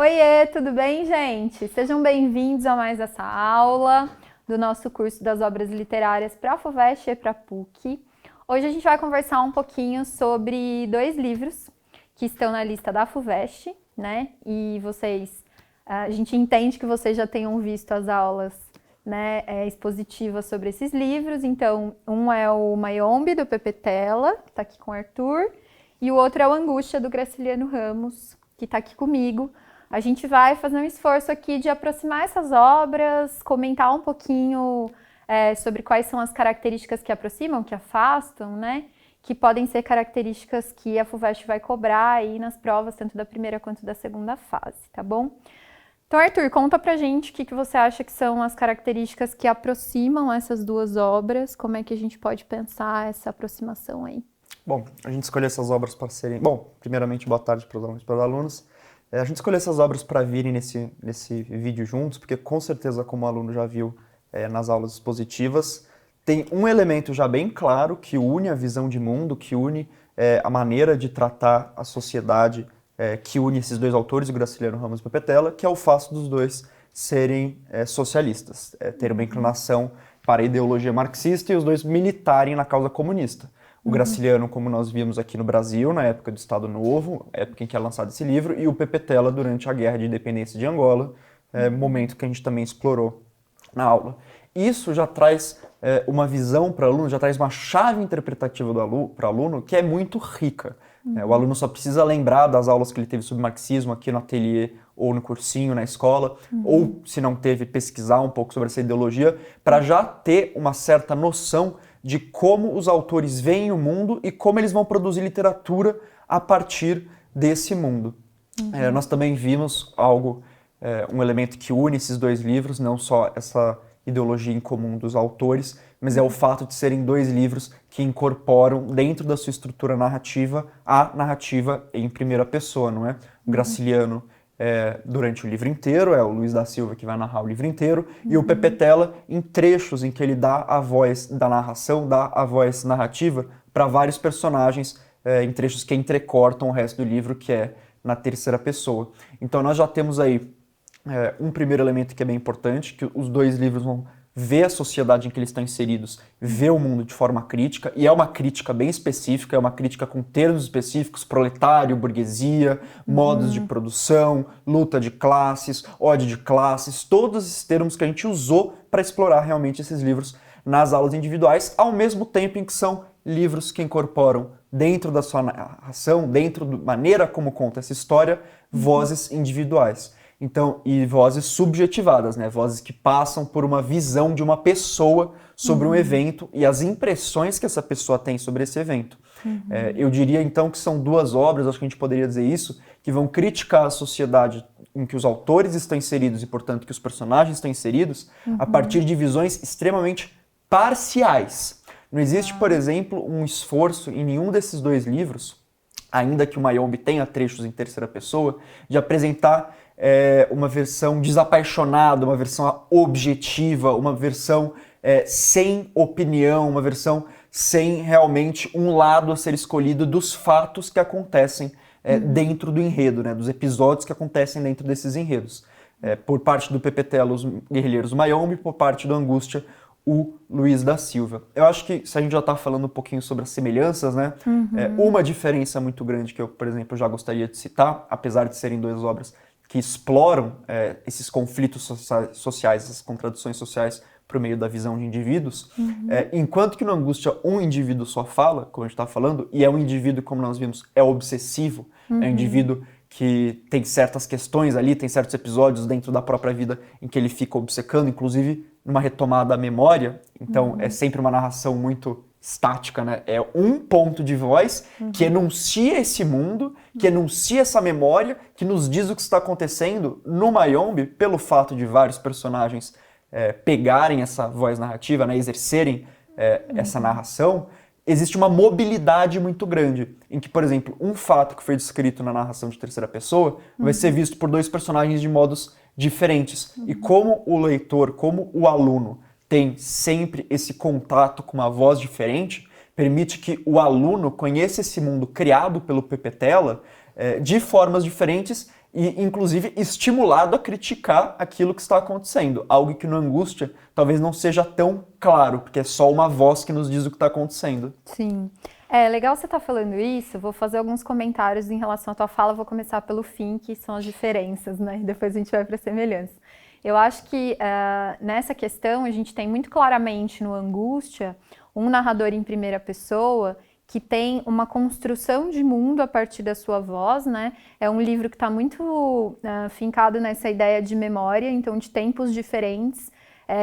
Oiê, tudo bem, gente? Sejam bem-vindos a mais essa aula do nosso curso das obras literárias para a FUVEST e para a PUC. Hoje a gente vai conversar um pouquinho sobre dois livros que estão na lista da FUVEST, né? E a gente entende que vocês já tenham visto as aulas, né, expositivas sobre esses livros. Então, um é o Mayombe, do Pepe Tela, que está aqui com o Arthur, e o outro é o Angústia, do Graciliano Ramos, que está aqui comigo. A gente vai fazer um esforço aqui de aproximar essas obras, comentar um pouquinho sobre quais são as características que aproximam, que afastam, né? Que podem ser características que a FUVEST vai cobrar aí nas provas, tanto da primeira quanto da segunda fase, tá bom? Então, Arthur, conta pra gente o que você acha que são as características que aproximam essas duas obras, como é que a gente pode pensar essa aproximação aí? Bom, a gente escolheu essas obras para serem... Bom, primeiramente, boa tarde para os alunos e para os alunos. A gente escolheu essas obras para virem nesse vídeo juntos, porque com certeza, como o aluno já viu nas aulas expositivas, tem um elemento já bem claro que une a visão de mundo, que une a maneira de tratar a sociedade, que une esses dois autores, o Graciliano Ramos e o Pepe Tela, que é o fato dos dois serem socialistas, terem uma inclinação para a ideologia marxista e os dois militarem na causa comunista. O Graciliano, como nós vimos aqui no Brasil, na época do Estado Novo, época em que é lançado esse livro, e o Pepe Tela durante a Guerra de Independência de Angola, momento que a gente também explorou na aula. Isso já traz uma visão para o aluno, já traz uma chave interpretativa para o aluno que é muito rica. O aluno só precisa lembrar das aulas que ele teve sobre marxismo aqui no ateliê ou no cursinho, na escola, ou, se não teve, pesquisar um pouco sobre essa ideologia, para já ter uma certa noção de como os autores veem o mundo e como eles vão produzir literatura a partir desse mundo. Nós também vimos um elemento que une esses dois livros, não só essa ideologia em comum dos autores, mas é o fato de serem dois livros que incorporam dentro da sua estrutura narrativa a narrativa em primeira pessoa, não é? O Graciliano durante o livro inteiro, é o Luiz da Silva que vai narrar o livro inteiro, e o Pepe Tela em trechos em que ele dá a voz da narração, dá a voz narrativa para vários personagens, em trechos que entrecortam o resto do livro, que é na terceira pessoa. Então nós já temos aí um primeiro elemento que é bem importante, que os dois livros vão ver a sociedade em que eles estão inseridos, ver o mundo de forma crítica, e é uma crítica bem específica, é uma crítica com termos específicos, proletário, burguesia, modos de produção, luta de classes, ódio de classes, todos esses termos que a gente usou para explorar realmente esses livros nas aulas individuais, ao mesmo tempo em que são livros que incorporam dentro da sua narração, dentro da maneira como conta essa história, vozes individuais. Então, e vozes subjetivadas, né? Vozes que passam por uma visão de uma pessoa sobre um evento e as impressões que essa pessoa tem sobre esse evento. Eu diria, então, que são duas obras, acho que a gente poderia dizer isso, que vão criticar a sociedade em que os autores estão inseridos e, portanto, que os personagens estão inseridos a partir de visões extremamente parciais. Não existe, por exemplo, um esforço em nenhum desses dois livros, ainda que o Mayombe tenha trechos em terceira pessoa, de apresentar uma versão desapaixonada, uma versão objetiva, uma versão sem opinião, uma versão sem realmente um lado a ser escolhido dos fatos que acontecem dentro do enredo, né, dos episódios que acontecem dentro desses enredos. Por parte do Pepe Tela, os guerrilheiros do Mayombe, por parte do Angústia, o Luiz da Silva. Eu acho que, se a gente já está falando um pouquinho sobre as semelhanças, né, uma diferença muito grande que eu, por exemplo, já gostaria de citar, apesar de serem duas obras que exploram esses conflitos sociais, essas contradições sociais por meio da visão de indivíduos, enquanto que no Angústia um indivíduo só fala, como a gente está falando, e é um indivíduo, como nós vimos, é obsessivo, é um indivíduo que tem certas questões ali, tem certos episódios dentro da própria vida em que ele fica obcecando, inclusive numa retomada da memória, então é sempre uma narração muito estática, né? É um ponto de voz que enuncia esse mundo, que enuncia essa memória, que nos diz o que está acontecendo no Mayombe, pelo fato de vários personagens pegarem essa voz narrativa, né? Exercerem essa narração. Existe uma mobilidade muito grande, em que, por exemplo, um fato que foi descrito na narração de terceira pessoa vai ser visto por dois personagens de modos diferentes. E como o leitor, como o aluno tem sempre esse contato com uma voz diferente, permite que o aluno conheça esse mundo criado pelo Pepe Tela de formas diferentes e, inclusive, estimulado a criticar aquilo que está acontecendo. Algo que no Angústia talvez não seja tão claro, porque é só uma voz que nos diz o que está acontecendo. Sim. É legal você estar falando isso. Vou fazer alguns comentários em relação à tua fala. Vou começar pelo fim, que são as diferenças, né? E depois a gente vai para a semelhança. Eu acho que nessa questão a gente tem muito claramente no Angústia um narrador em primeira pessoa que tem uma construção de mundo a partir da sua voz, né? É um livro que está muito fincado nessa ideia de memória, então de tempos diferentes.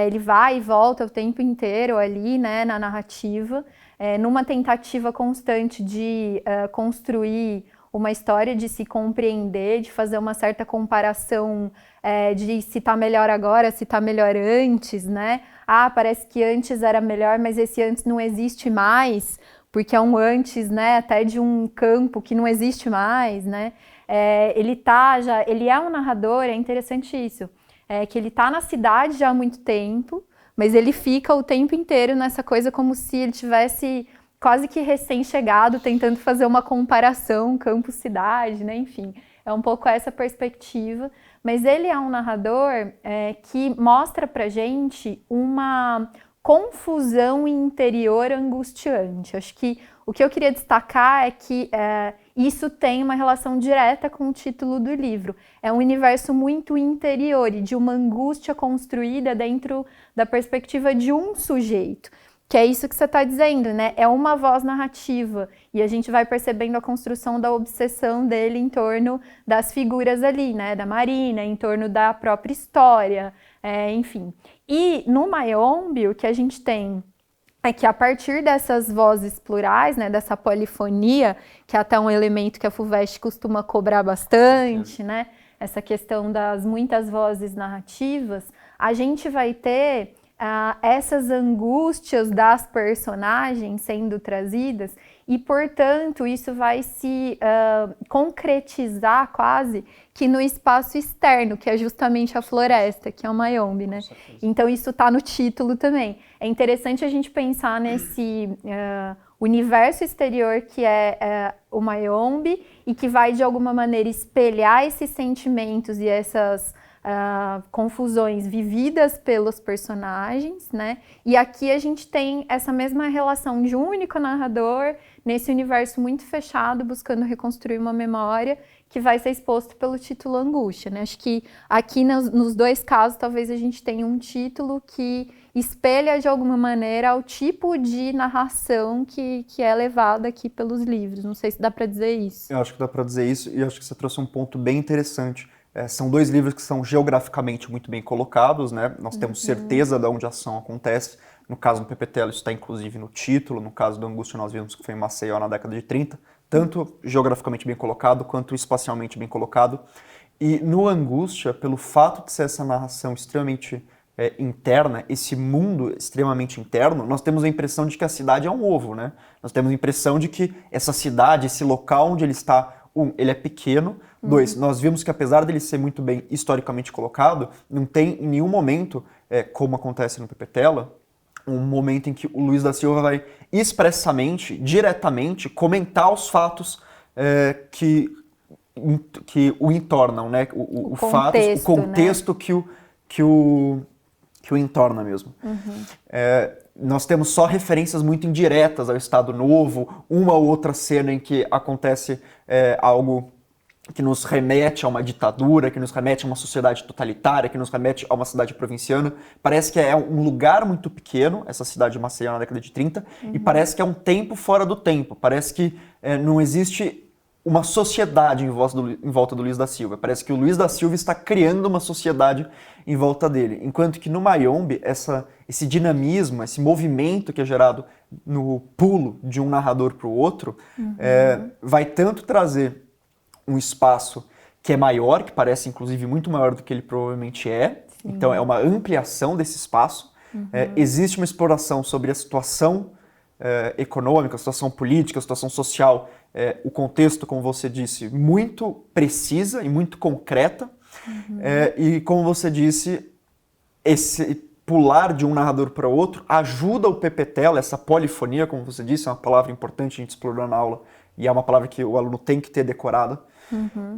Ele vai e volta o tempo inteiro ali, né, na narrativa, numa tentativa constante de construir uma história, de se compreender, de fazer uma certa comparação de se tá melhor agora, se tá melhor antes, né? Ah, parece que antes era melhor, mas esse antes não existe mais, porque é um antes, né, até de um campo que não existe mais, né? Ele é um narrador, é interessante isso, que ele tá na cidade já há muito tempo, mas ele fica o tempo inteiro nessa coisa como se ele tivesse quase que recém-chegado, tentando fazer uma comparação campo-cidade, né? Enfim, é um pouco essa perspectiva. Mas ele é um narrador que mostra pra gente uma confusão interior angustiante. Acho que o que eu queria destacar é que isso tem uma relação direta com o título do livro. É um universo muito interior e de uma angústia construída dentro da perspectiva de um sujeito. Que é isso que você está dizendo, né? É uma voz narrativa e a gente vai percebendo a construção da obsessão dele em torno das figuras ali, né? Da Marina, em torno da própria história, enfim. E no Mayombe, o que a gente tem é que a partir dessas vozes plurais, né? Dessa polifonia, que é até um elemento que a FUVEST costuma cobrar bastante, né? Essa questão das muitas vozes narrativas, a gente vai ter essas angústias das personagens sendo trazidas e, portanto, isso vai se concretizar quase que no espaço externo, que é justamente a floresta, que é o Mayombe, né? Então, isso está no título também. É interessante a gente pensar nesse universo exterior que é o Mayombe e que vai, de alguma maneira, espelhar esses sentimentos e essas confusões vividas pelos personagens, né? E aqui a gente tem essa mesma relação de um único narrador nesse universo muito fechado, buscando reconstruir uma memória que vai ser exposto pelo título Angústia, né? Acho que aqui nos dois casos talvez a gente tenha um título que espelha de alguma maneira o tipo de narração que é levada aqui pelos livros. Não sei se dá para dizer isso. Eu acho que dá para dizer isso e acho que você trouxe um ponto bem interessante. São dois livros que são geograficamente muito bem colocados, né? Nós temos certeza de onde a ação acontece. No caso do Pepetela, isso está inclusive no título. No caso do Angústia, nós vimos que foi em Maceió na década de 30. Tanto geograficamente bem colocado, quanto espacialmente bem colocado. E no Angústia, pelo fato de ser essa narração extremamente interna, esse mundo extremamente interno, nós temos a impressão de que a cidade é um ovo, né? Nós temos a impressão de que essa cidade, esse local onde ele está, ele é pequeno. Dois, nós vimos que apesar dele ser muito bem historicamente colocado, não tem em nenhum momento, como acontece no Pepetela, um momento em que o Luiz da Silva vai expressamente, diretamente, comentar os fatos que o entornam, né? O contexto, né? que o entorna mesmo. Nós temos só referências muito indiretas ao Estado Novo, uma ou outra cena em que acontece algo que nos remete a uma ditadura, que nos remete a uma sociedade totalitária, que nos remete a uma cidade provinciana. Parece que é um lugar muito pequeno, essa cidade de Maceió na década de 30, e parece que é um tempo fora do tempo. Parece que não existe uma sociedade em volta do Luiz da Silva. Parece que o Luiz da Silva está criando uma sociedade em volta dele. Enquanto que no Mayombe, esse dinamismo, esse movimento que é gerado no pulo de um narrador para o outro, vai tanto trazer um espaço que é maior, que parece inclusive muito maior do que ele provavelmente é. Sim. Então é uma ampliação desse espaço. Existe uma exploração sobre a situação econômica, a situação política, a situação social, o contexto, como você disse, muito precisa e muito concreta. E como você disse, esse pular de um narrador para outro ajuda o Pepetela, essa polifonia, como você disse, é uma palavra importante, a gente explorou na aula e é uma palavra que o aluno tem que ter decorada,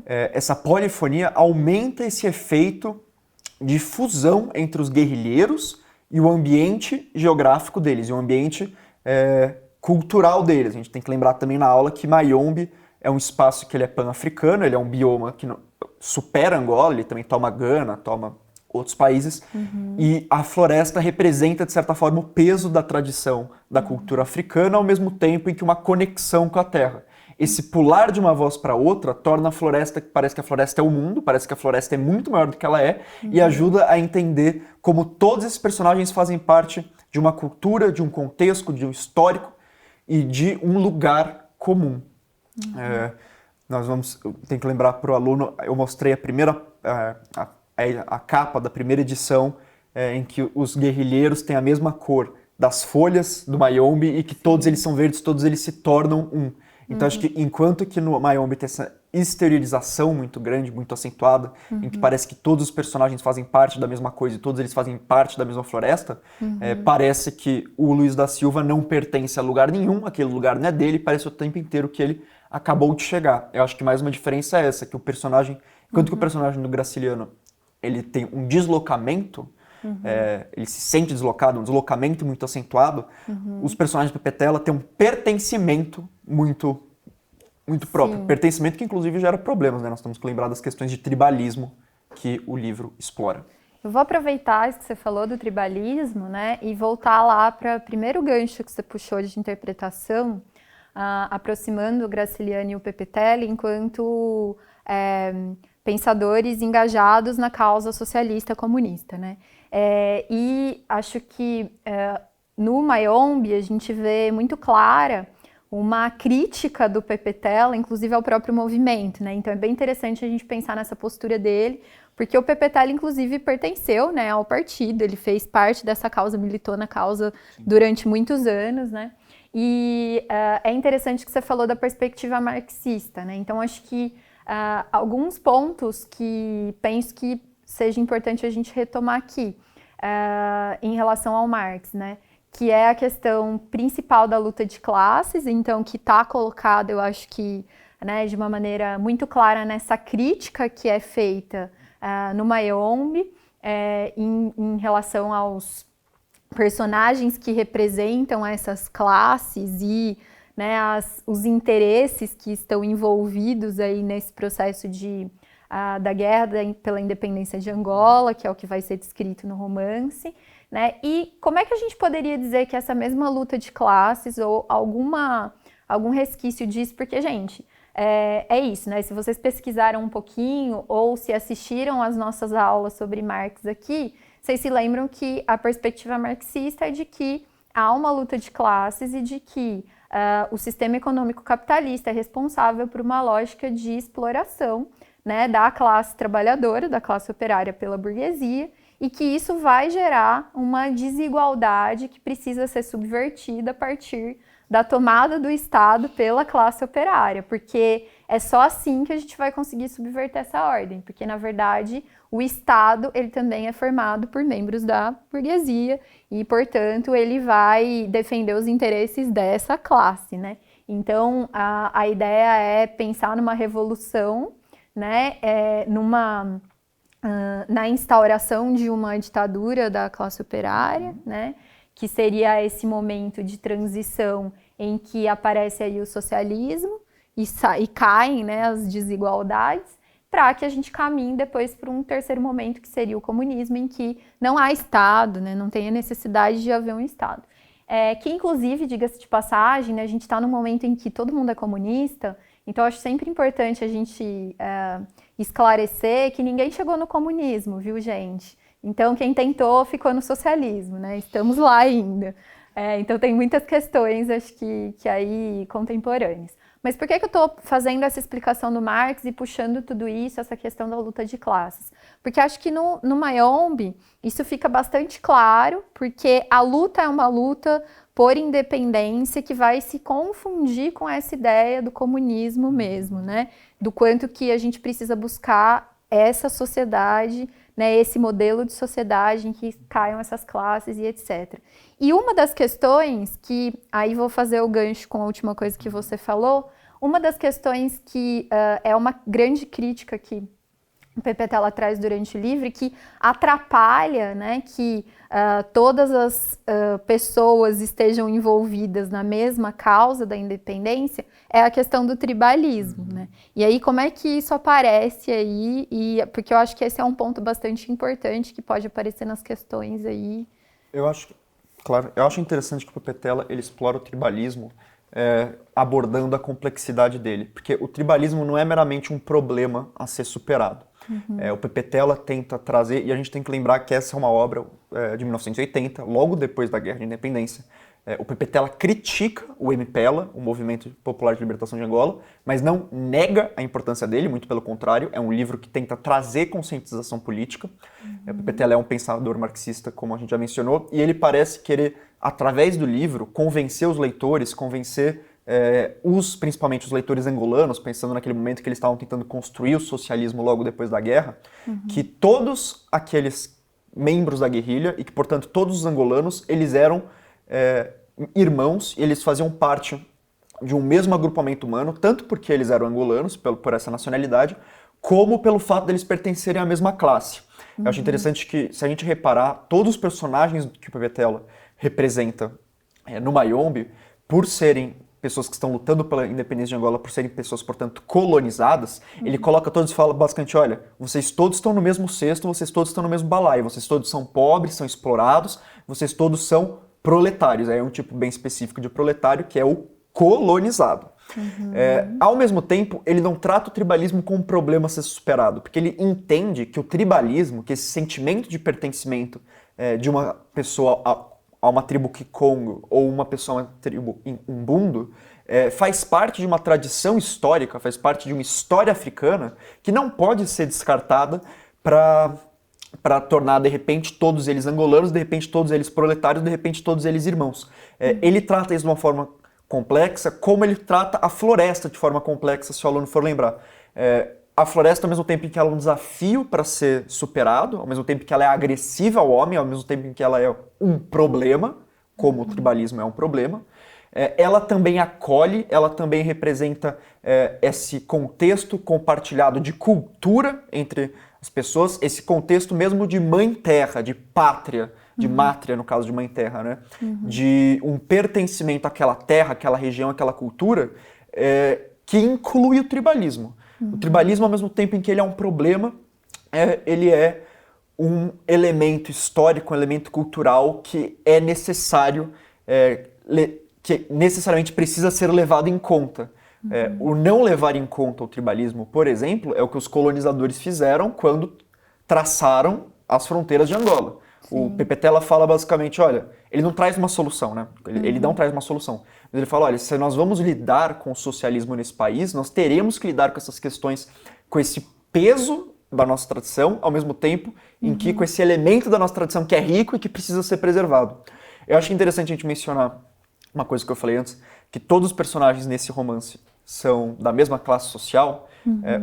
essa polifonia aumenta esse efeito de fusão entre os guerrilheiros e o ambiente geográfico deles, e o ambiente cultural deles. A gente tem que lembrar também na aula que Mayombe é um espaço que ele é pan-africano, ele é um bioma que supera Angola, ele também toma Gana, toma outros países, e a floresta representa, de certa forma, o peso da tradição da cultura africana, ao mesmo tempo em que uma conexão com a terra. Esse pular de uma voz para outra torna a floresta, parece que a floresta é o mundo, parece que a floresta é muito maior do que ela é, e ajuda a entender como todos esses personagens fazem parte de uma cultura, de um contexto, de um histórico e de um lugar comum. Tem que lembrar para o aluno, eu mostrei a capa da primeira edição, em que os guerrilheiros têm a mesma cor das folhas do Mayombe e que todos eles são verdes, todos eles se tornam um. Então acho que enquanto que no Mayombe tem essa exteriorização muito grande, muito acentuada, em que parece que todos os personagens fazem parte da mesma coisa e todos eles fazem parte da mesma floresta, parece que o Luiz da Silva não pertence a lugar nenhum, aquele lugar não é dele, parece o tempo inteiro que ele acabou de chegar. Eu acho que mais uma diferença é essa, que o personagem, enquanto que o personagem do Graciliano ele tem um deslocamento, ele se sente deslocado, um deslocamento muito acentuado, os personagens do Pepetela têm um pertencimento muito próprio. Sim. Pertencimento que inclusive gera problemas, né? Nós temos que lembrar das questões de tribalismo que o livro explora. Eu vou aproveitar isso que você falou do tribalismo, né, e voltar lá para o primeiro gancho que você puxou de interpretação, aproximando o Graciliano e o Pepetela enquanto pensadores engajados na causa socialista comunista, né? E acho que no Mayombe a gente vê muito clara uma crítica do Pepetela, inclusive ao próprio movimento, né? Então é bem interessante a gente pensar nessa postura dele, porque o Pepetela, inclusive, pertenceu, né, ao partido, ele fez parte dessa causa, militou na causa durante muitos anos, né? E é interessante que você falou da perspectiva marxista, né? Então acho que alguns pontos que penso que seja importante a gente retomar aqui em relação ao Marx, né? Que é a questão principal da luta de classes, então que está colocada, eu acho que, né, de uma maneira muito clara nessa crítica que é feita no Mayombe, em relação aos personagens que representam essas classes e, né, os interesses que estão envolvidos aí nesse processo da guerra pela independência de Angola, que é o que vai ser descrito no romance, né? E como é que a gente poderia dizer que essa mesma luta de classes ou algum resquício disso, porque, gente, é isso, né? Se vocês pesquisaram um pouquinho ou se assistiram às nossas aulas sobre Marx aqui, vocês se lembram que a perspectiva marxista é de que há uma luta de classes e de que o sistema econômico capitalista é responsável por uma lógica de exploração, né, da classe trabalhadora, da classe operária pela burguesia, e que isso vai gerar uma desigualdade que precisa ser subvertida a partir da tomada do Estado pela classe operária, porque é só assim que a gente vai conseguir subverter essa ordem, porque, na verdade, o Estado ele também é formado por membros da burguesia e, portanto, ele vai defender os interesses dessa classe, né? Então, a ideia é pensar numa revolução, né, na instauração de uma ditadura da classe operária, né, que seria esse momento de transição em que aparece aí o socialismo e caem, né, as desigualdades, para que a gente caminhe depois para um terceiro momento, que seria o comunismo, em que não há Estado, né, não tem a necessidade de haver um Estado. Que, inclusive, diga-se de passagem, né, a gente está num momento em que todo mundo é comunista, então acho sempre importante a gente esclarecer que ninguém chegou no comunismo, viu, gente? Então, quem tentou ficou no socialismo, né? Estamos lá ainda. Então, tem muitas questões, acho que aí contemporâneas. Mas por que eu estou fazendo essa explicação do Marx e puxando tudo isso, essa questão da luta de classes? Porque acho que no Mayombe isso fica bastante claro, porque a luta é uma luta por independência que vai se confundir com essa ideia do comunismo mesmo, né? Do quanto que a gente precisa buscar essa sociedade, né, esse modelo de sociedade em que caiam essas classes e etc. E uma das questões que, aí vou fazer o gancho com a última coisa que você falou, uma das questões que é uma grande crítica que o PPTela traz durante o livro, que atrapalha, né, que todas as pessoas estejam envolvidas na mesma causa da independência, é a questão do tribalismo, né? E aí, como é que isso aparece aí? Porque eu acho que esse é um ponto bastante importante que pode aparecer nas questões aí. Eu acho interessante que o PPTela ele explora o tribalismo abordando a complexidade dele, porque o tribalismo não é meramente um problema a ser superado. O PPTela tenta trazer, e a gente tem que lembrar que essa é uma obra de 1980, logo depois da Guerra de Independência. O PPTela critica o MPLA, o Movimento Popular de Libertação de Angola, mas não nega a importância dele, muito pelo contrário, é um livro que tenta trazer conscientização política. O PPTela é um pensador marxista, como a gente já mencionou, e ele parece querer, através do livro, convencer os leitores, principalmente os leitores angolanos, pensando naquele momento que eles estavam tentando construir o socialismo logo depois da guerra, que todos aqueles membros da guerrilha, e que, portanto, todos os angolanos, eles eram irmãos, e eles faziam parte de um mesmo agrupamento humano, tanto porque eles eram angolanos, por essa nacionalidade, como pelo fato deles pertencerem à mesma classe. Eu acho interessante que, se a gente reparar, todos os personagens que o PPTela representa no Mayombe, por serem pessoas que estão lutando pela independência de Angola, por serem pessoas, portanto, colonizadas, ele coloca todos e fala basicamente, olha, vocês todos estão no mesmo cesto, vocês todos estão no mesmo balaio, vocês todos são pobres, são explorados, vocês todos são proletários. Aí é um tipo bem específico de proletário, que é o colonizado. Ao mesmo tempo, ele não trata o tribalismo como um problema a ser superado, porque ele entende que o tribalismo, que esse sentimento de pertencimento de uma pessoa a uma tribo Kikongo ou uma pessoa a uma tribo Umbundo, faz parte de uma tradição histórica, faz parte de uma história africana que não pode ser descartada para tornar, de repente, todos eles angolanos, de repente, todos eles proletários, de repente, todos eles irmãos. Ele trata isso de uma forma complexa, como ele trata a floresta de forma complexa, se o aluno for lembrar. A floresta, ao mesmo tempo em que ela é um desafio para ser superado, ao mesmo tempo que ela é agressiva ao homem, ao mesmo tempo em que ela é um problema, como o tribalismo é um problema, ela também acolhe, ela também representa esse contexto compartilhado de cultura entre as pessoas, esse contexto mesmo de mãe terra, de pátria, de mátria, no caso de mãe terra, né? De um pertencimento àquela terra, àquela região, àquela cultura, que inclui o tribalismo. O tribalismo, ao mesmo tempo em que ele é um problema, ele é um elemento histórico, um elemento cultural que é necessário, que necessariamente precisa ser levado em conta. O não levar em conta o tribalismo, por exemplo, é o que os colonizadores fizeram quando traçaram as fronteiras de Angola. Sim. O PPTela fala basicamente, olha, ele não traz uma solução, né? Ele não traz uma solução. Mas ele fala, olha, se nós vamos lidar com o socialismo nesse país, nós teremos que lidar com essas questões, com esse peso da nossa tradição, ao mesmo tempo em que com esse elemento da nossa tradição que é rico e que precisa ser preservado. Eu acho interessante a gente mencionar uma coisa que eu falei antes, que todos os personagens nesse romance são da mesma classe social.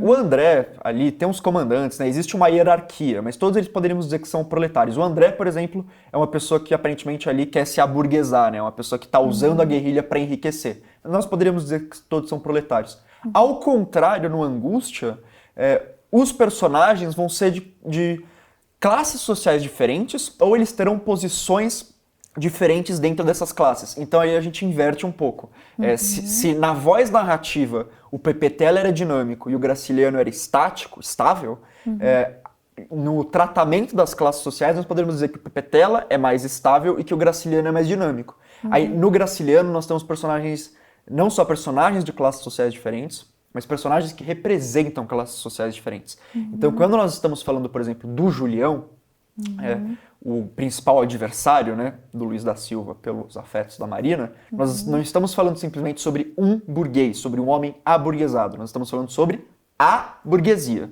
O André, ali, tem uns comandantes, né? Existe uma hierarquia, mas todos eles poderíamos dizer que são proletários. O André, por exemplo, é uma pessoa que aparentemente ali quer se aburguesar, né? Uma pessoa que está usando a guerrilha para enriquecer. Nós poderíamos dizer que todos são proletários. Ao contrário, no Angústia, os personagens vão ser de classes sociais diferentes ou eles terão posições diferentes dentro dessas classes. Então aí a gente inverte um pouco. Se na voz narrativa o PPTela era dinâmico e o Graciliano era estável, no tratamento das classes sociais nós podemos dizer que o PPTela é mais estável e que o Graciliano é mais dinâmico. Aí no Graciliano nós temos personagens, não só personagens de classes sociais diferentes, mas personagens que representam classes sociais diferentes. Então quando nós estamos falando, por exemplo, do Julião, o principal adversário, né, do Luiz da Silva pelos afetos da Marina, nós não estamos falando simplesmente sobre um burguês, sobre um homem aburguesado, nós estamos falando sobre a burguesia.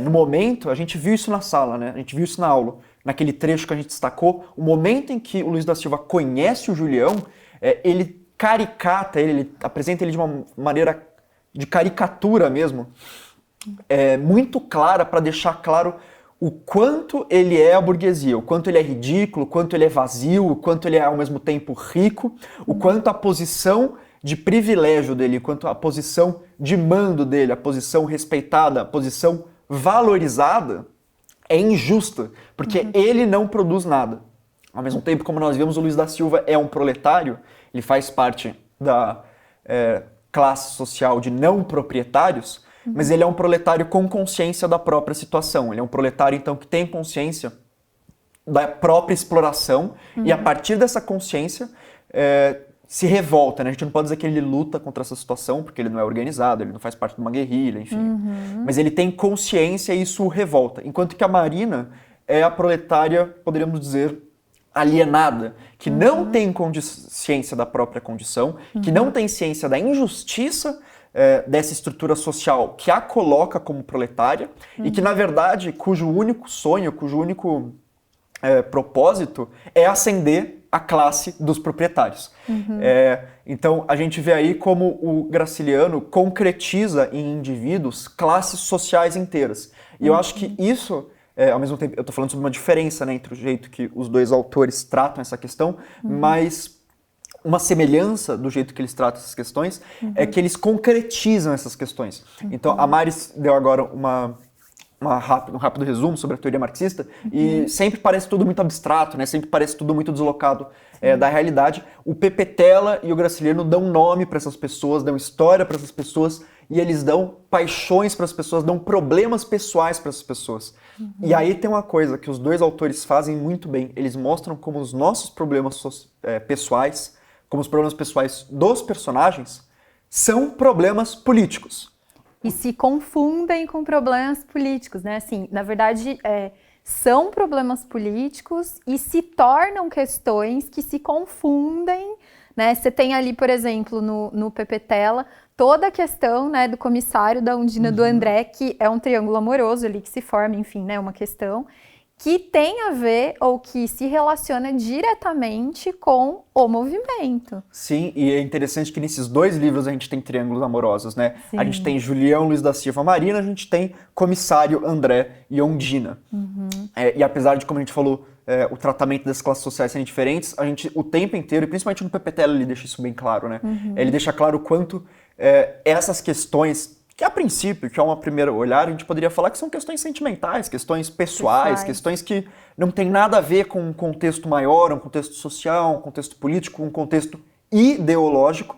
No momento, a gente viu isso na sala, né, a gente viu isso na aula, naquele trecho que a gente destacou, o momento em que o Luiz da Silva conhece o Julião, ele caricata ele apresenta ele de uma maneira de caricatura mesmo, muito clara para deixar claro o quanto ele é a burguesia, o quanto ele é ridículo, o quanto ele é vazio, o quanto ele é ao mesmo tempo rico, o quanto a posição de privilégio dele, quanto a posição de mando dele, a posição respeitada, a posição valorizada é injusta, porque ele não produz nada. Ao mesmo tempo, como nós vimos, o Luiz da Silva é um proletário, ele faz parte da classe social de não proprietários, mas ele é um proletário com consciência da própria situação. Ele é um proletário, então, que tem consciência da própria exploração e, a partir dessa consciência, se revolta, né? A gente não pode dizer que ele luta contra essa situação, porque ele não é organizado, ele não faz parte de uma guerrilha, enfim. Mas ele tem consciência e isso o revolta. Enquanto que a Marina é a proletária, poderíamos dizer, alienada, que não tem consciência da própria condição, que não tem ciência da injustiça dessa estrutura social que a coloca como proletária e que, na verdade, cujo único sonho, cujo único propósito é ascender a classe dos proprietários. Então, a gente vê aí como o Graciliano concretiza em indivíduos classes sociais inteiras. E eu acho que isso, ao mesmo tempo, eu estou falando sobre uma diferença, né, entre o jeito que os dois autores tratam essa questão, mas uma semelhança do jeito que eles tratam essas questões é que eles concretizam essas questões. Então, a Maris deu agora um rápido resumo sobre a teoria marxista e sempre parece tudo muito abstrato, né? Sempre parece tudo muito deslocado da realidade. O Pepetela e o Graciliano dão nome para essas pessoas, dão história para essas pessoas e eles dão paixões para as pessoas, dão problemas pessoais para essas pessoas. E aí tem uma coisa que os dois autores fazem muito bem, eles mostram como os nossos problemas pessoais, como os problemas pessoais dos personagens, são problemas políticos. E se confundem com problemas políticos, né? Assim, na verdade, são problemas políticos e se tornam questões que se confundem, né? Você tem ali, por exemplo, no Pepetela, toda a questão, né, do comissário, da Undina, do André, que é um triângulo amoroso ali que se forma, enfim, né, uma questão que tem a ver ou que se relaciona diretamente com o movimento. Sim, e é interessante que nesses dois livros a gente tem triângulos amorosos, né? Sim. A gente tem Julião, Luiz da Silva, Marina, a gente tem Comissário, André e Ondina. E apesar de, como a gente falou, o tratamento das classes sociais serem diferentes, a gente o tempo inteiro, e principalmente no Pepetela, ele deixa isso bem claro, né? Ele deixa claro o quanto essas questões, que a princípio, que é um primeiro olhar, a gente poderia falar que são questões sentimentais, questões pessoais, questões que não tem nada a ver com um contexto maior, um contexto social, um contexto político, um contexto ideológico,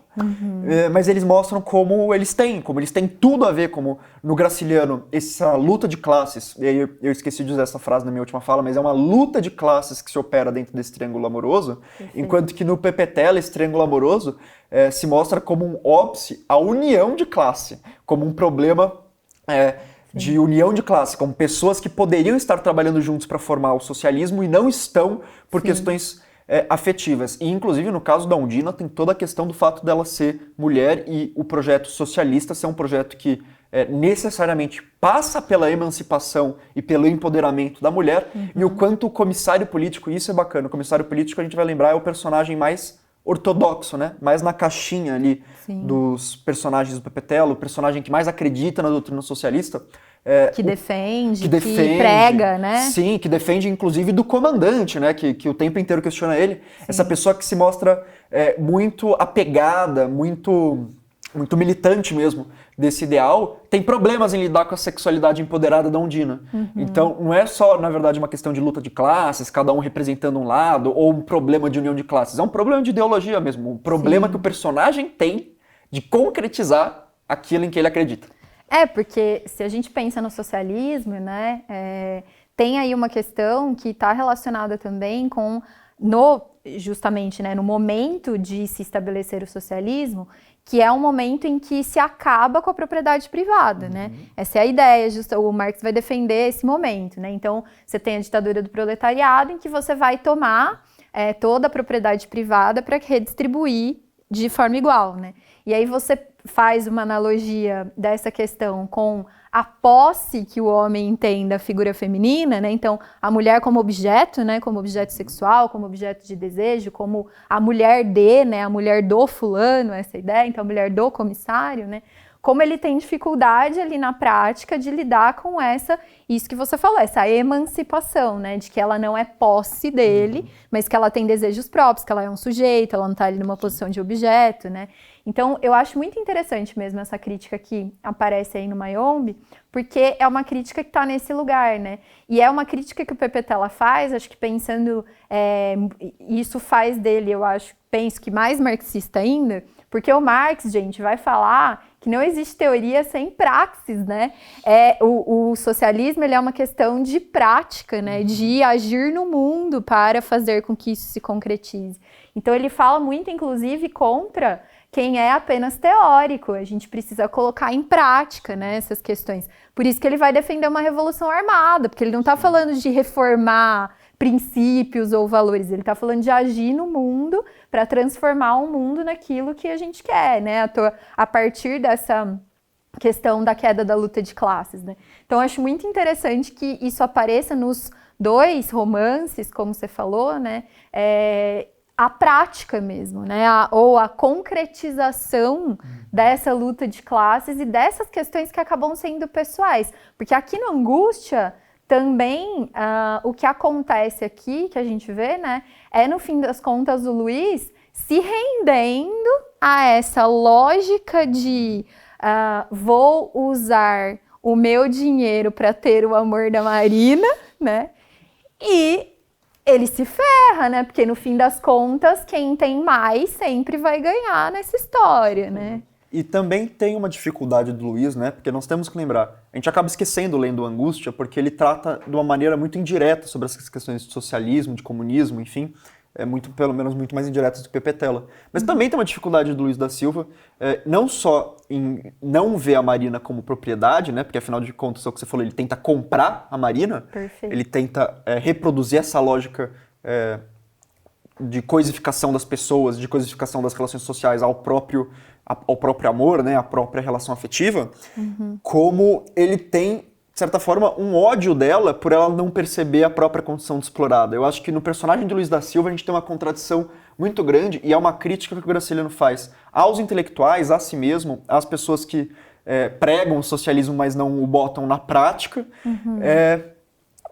mas eles mostram como eles têm tudo a ver, como no Graciliano, essa luta de classes, e aí eu esqueci de usar essa frase na minha última fala, mas é uma luta de classes que se opera dentro desse triângulo amoroso, enquanto que no Pepetela, esse triângulo amoroso se mostra como um óbice à união de classe, como um problema de união de classe, como pessoas que poderiam estar trabalhando juntos para formar o socialismo e não estão por questões afetivas. E, inclusive, no caso da Undina, tem toda a questão do fato dela ser mulher e o projeto socialista ser um projeto que necessariamente passa pela emancipação e pelo empoderamento da mulher, e o quanto o comissário político, isso é bacana, o comissário político, a gente vai lembrar, é o personagem mais ortodoxo, né? Mais na caixinha ali dos personagens do Pepetela, o personagem que mais acredita na doutrina socialista. Que defende, que prega, né? Sim, que defende inclusive do comandante, né? Que o tempo inteiro questiona ele. Essa pessoa que se mostra muito apegada, muito militante mesmo desse ideal, tem problemas em lidar com a sexualidade empoderada da Undina. Então, não é só, na verdade, uma questão de luta de classes, cada um representando um lado, ou um problema de união de classes. É um problema de ideologia mesmo, um problema que o personagem tem de concretizar aquilo em que ele acredita. Porque se a gente pensa no socialismo, né, tem aí uma questão que está relacionada também com, justamente, né, no momento de se estabelecer o socialismo, que é um momento em que se acaba com a propriedade privada, né? Essa é a ideia, o Marx vai defender esse momento, né? Então, você tem a ditadura do proletariado, em que você vai tomar toda a propriedade privada para redistribuir de forma igual, né? E aí você faz uma analogia dessa questão com a posse que o homem entende da figura feminina, né? Então, a mulher como objeto, né? Como objeto sexual, como objeto de desejo, como a mulher né? A mulher do fulano, essa ideia, então a mulher do comissário, né? Como ele tem dificuldade ali na prática de lidar com isso que você falou, essa emancipação, né? De que ela não é posse dele, mas que ela tem desejos próprios, que ela é um sujeito, ela não está ali numa posição de objeto, né? Então, eu acho muito interessante mesmo essa crítica que aparece aí no Mayombe, porque é uma crítica que está nesse lugar, né? E é uma crítica que o Pepe Tela faz, acho que pensando, isso faz dele, penso que mais marxista ainda, porque o Marx, gente, vai falar que não existe teoria sem praxis, né? O socialismo, ele é uma questão de prática, né? De agir no mundo para fazer com que isso se concretize. Então, ele fala muito, inclusive, contra quem é apenas teórico. A gente precisa colocar em prática, né, essas questões. Por isso que ele vai defender uma revolução armada, porque ele não está falando de reformar princípios ou valores, ele está falando de agir no mundo para transformar o mundo naquilo que a gente quer, né, a partir dessa questão da queda da luta de classes, né. Então, eu acho muito interessante que isso apareça nos 2 romances, como você falou, né, a prática mesmo, né? Ou a concretização dessa luta de classes e dessas questões que acabam sendo pessoais. Porque aqui no Angústia, também, o que acontece aqui, que a gente vê, né? No fim das contas, o Luiz se rendendo a essa lógica de vou usar o meu dinheiro para ter o amor da Marina, né? E ele se ferra, né? Porque no fim das contas, quem tem mais sempre vai ganhar nessa história, né? E também tem uma dificuldade do Luiz, né? Porque nós temos que lembrar, a gente acaba esquecendo lendo Angústia, porque ele trata de uma maneira muito indireta sobre essas questões de socialismo, de comunismo, enfim, pelo menos muito mais indiretas do que Pepe Tela. Mas também tem uma dificuldade do Luiz da Silva, não só em não ver a Marina como propriedade, né? Porque afinal de contas, é o que você falou, ele tenta comprar a Marina, Perfeito. Ele tenta reproduzir essa lógica de coisificação das pessoas, de coisificação das relações sociais ao próprio amor, né, à própria relação afetiva, como ele tem, de certa forma, um ódio dela por ela não perceber a própria condição de explorada. Eu acho que no personagem de Luiz da Silva a gente tem uma contradição muito grande e é uma crítica que o Graciliano faz aos intelectuais, a si mesmo, às pessoas que pregam o socialismo, mas não o botam na prática,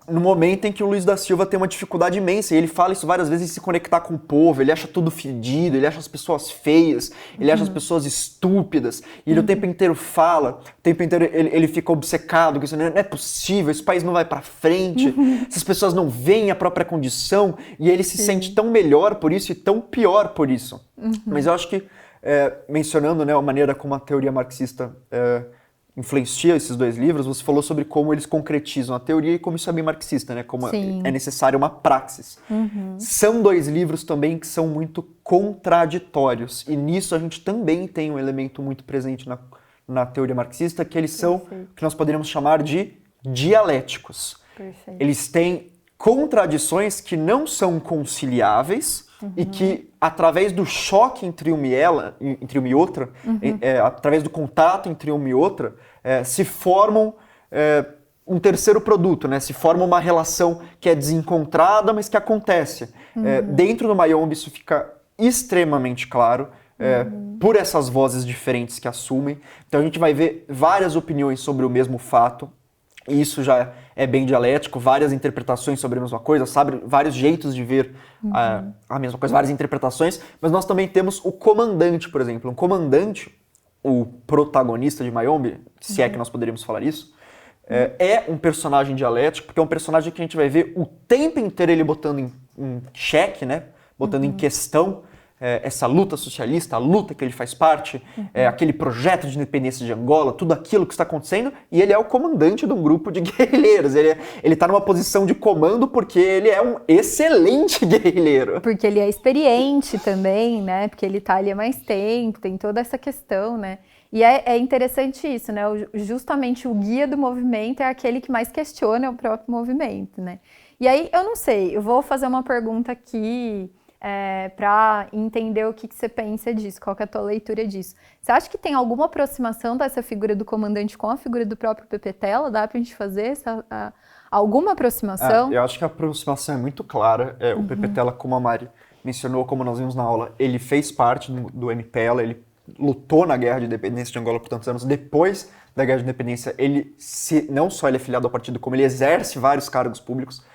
no momento em que o Luiz da Silva tem uma dificuldade imensa, e ele fala isso várias vezes, em se conectar com o povo, ele acha tudo fedido, ele acha as pessoas feias, ele acha as pessoas estúpidas, e ele o tempo inteiro fala, o tempo inteiro ele fica obcecado, que isso não é possível, esse país não vai pra frente, essas pessoas não veem a própria condição, e ele se sente tão melhor por isso e tão pior por isso. Mas eu acho que, mencionando, né, a maneira como a teoria marxista influencia esses 2 livros, você falou sobre como eles concretizam a teoria e como isso é bem marxista, né? Como é necessária uma praxis. São 2 livros também que são muito contraditórios, e nisso a gente também tem um elemento muito presente na teoria marxista, que eles são o que nós poderíamos chamar de dialéticos. Perfeito. Eles têm contradições que não são conciliáveis, e que, através do choque entre uma e outra, através do contato entre uma e outra, se formam um terceiro produto, né? Se forma uma relação que é desencontrada, mas que acontece. Dentro do Mayombe isso fica extremamente claro, por essas vozes diferentes que assumem. Então a gente vai ver várias opiniões sobre o mesmo fato, e isso já é bem dialético, várias interpretações sobre a mesma coisa, sabe? Vários jeitos de ver a mesma coisa, várias interpretações, mas nós também temos o comandante, por exemplo. Um comandante, o protagonista de Mayombe, se é que nós poderíamos falar isso, é um personagem dialético, porque é um personagem que a gente vai ver o tempo inteiro ele botando em xeque, né? Botando em questão essa luta socialista, a luta que ele faz parte, aquele projeto de independência de Angola, tudo aquilo que está acontecendo, e ele é o comandante de um grupo de guerrilheiros. Ele está numa posição de comando porque ele é um excelente guerrilheiro. Porque ele é experiente também, né? Porque ele está ali há mais tempo, tem toda essa questão, né? E é interessante isso, né? Justamente o guia do movimento é aquele que mais questiona o próprio movimento, né? E aí, eu não sei, eu vou fazer uma pergunta aqui para entender o que você pensa disso, qual que é a tua leitura disso. Você acha que tem alguma aproximação dessa figura do comandante com a figura do próprio Pepetela? Dá pra gente fazer alguma aproximação? Eu acho que a aproximação é muito clara. O Pepetela, como a Mari mencionou, como nós vimos na aula, ele fez parte do MPLA, ele lutou na Guerra de Independência de Angola por tantos anos. Depois da Guerra de Independência, não só ele é filiado ao partido, como ele exerce vários cargos públicos.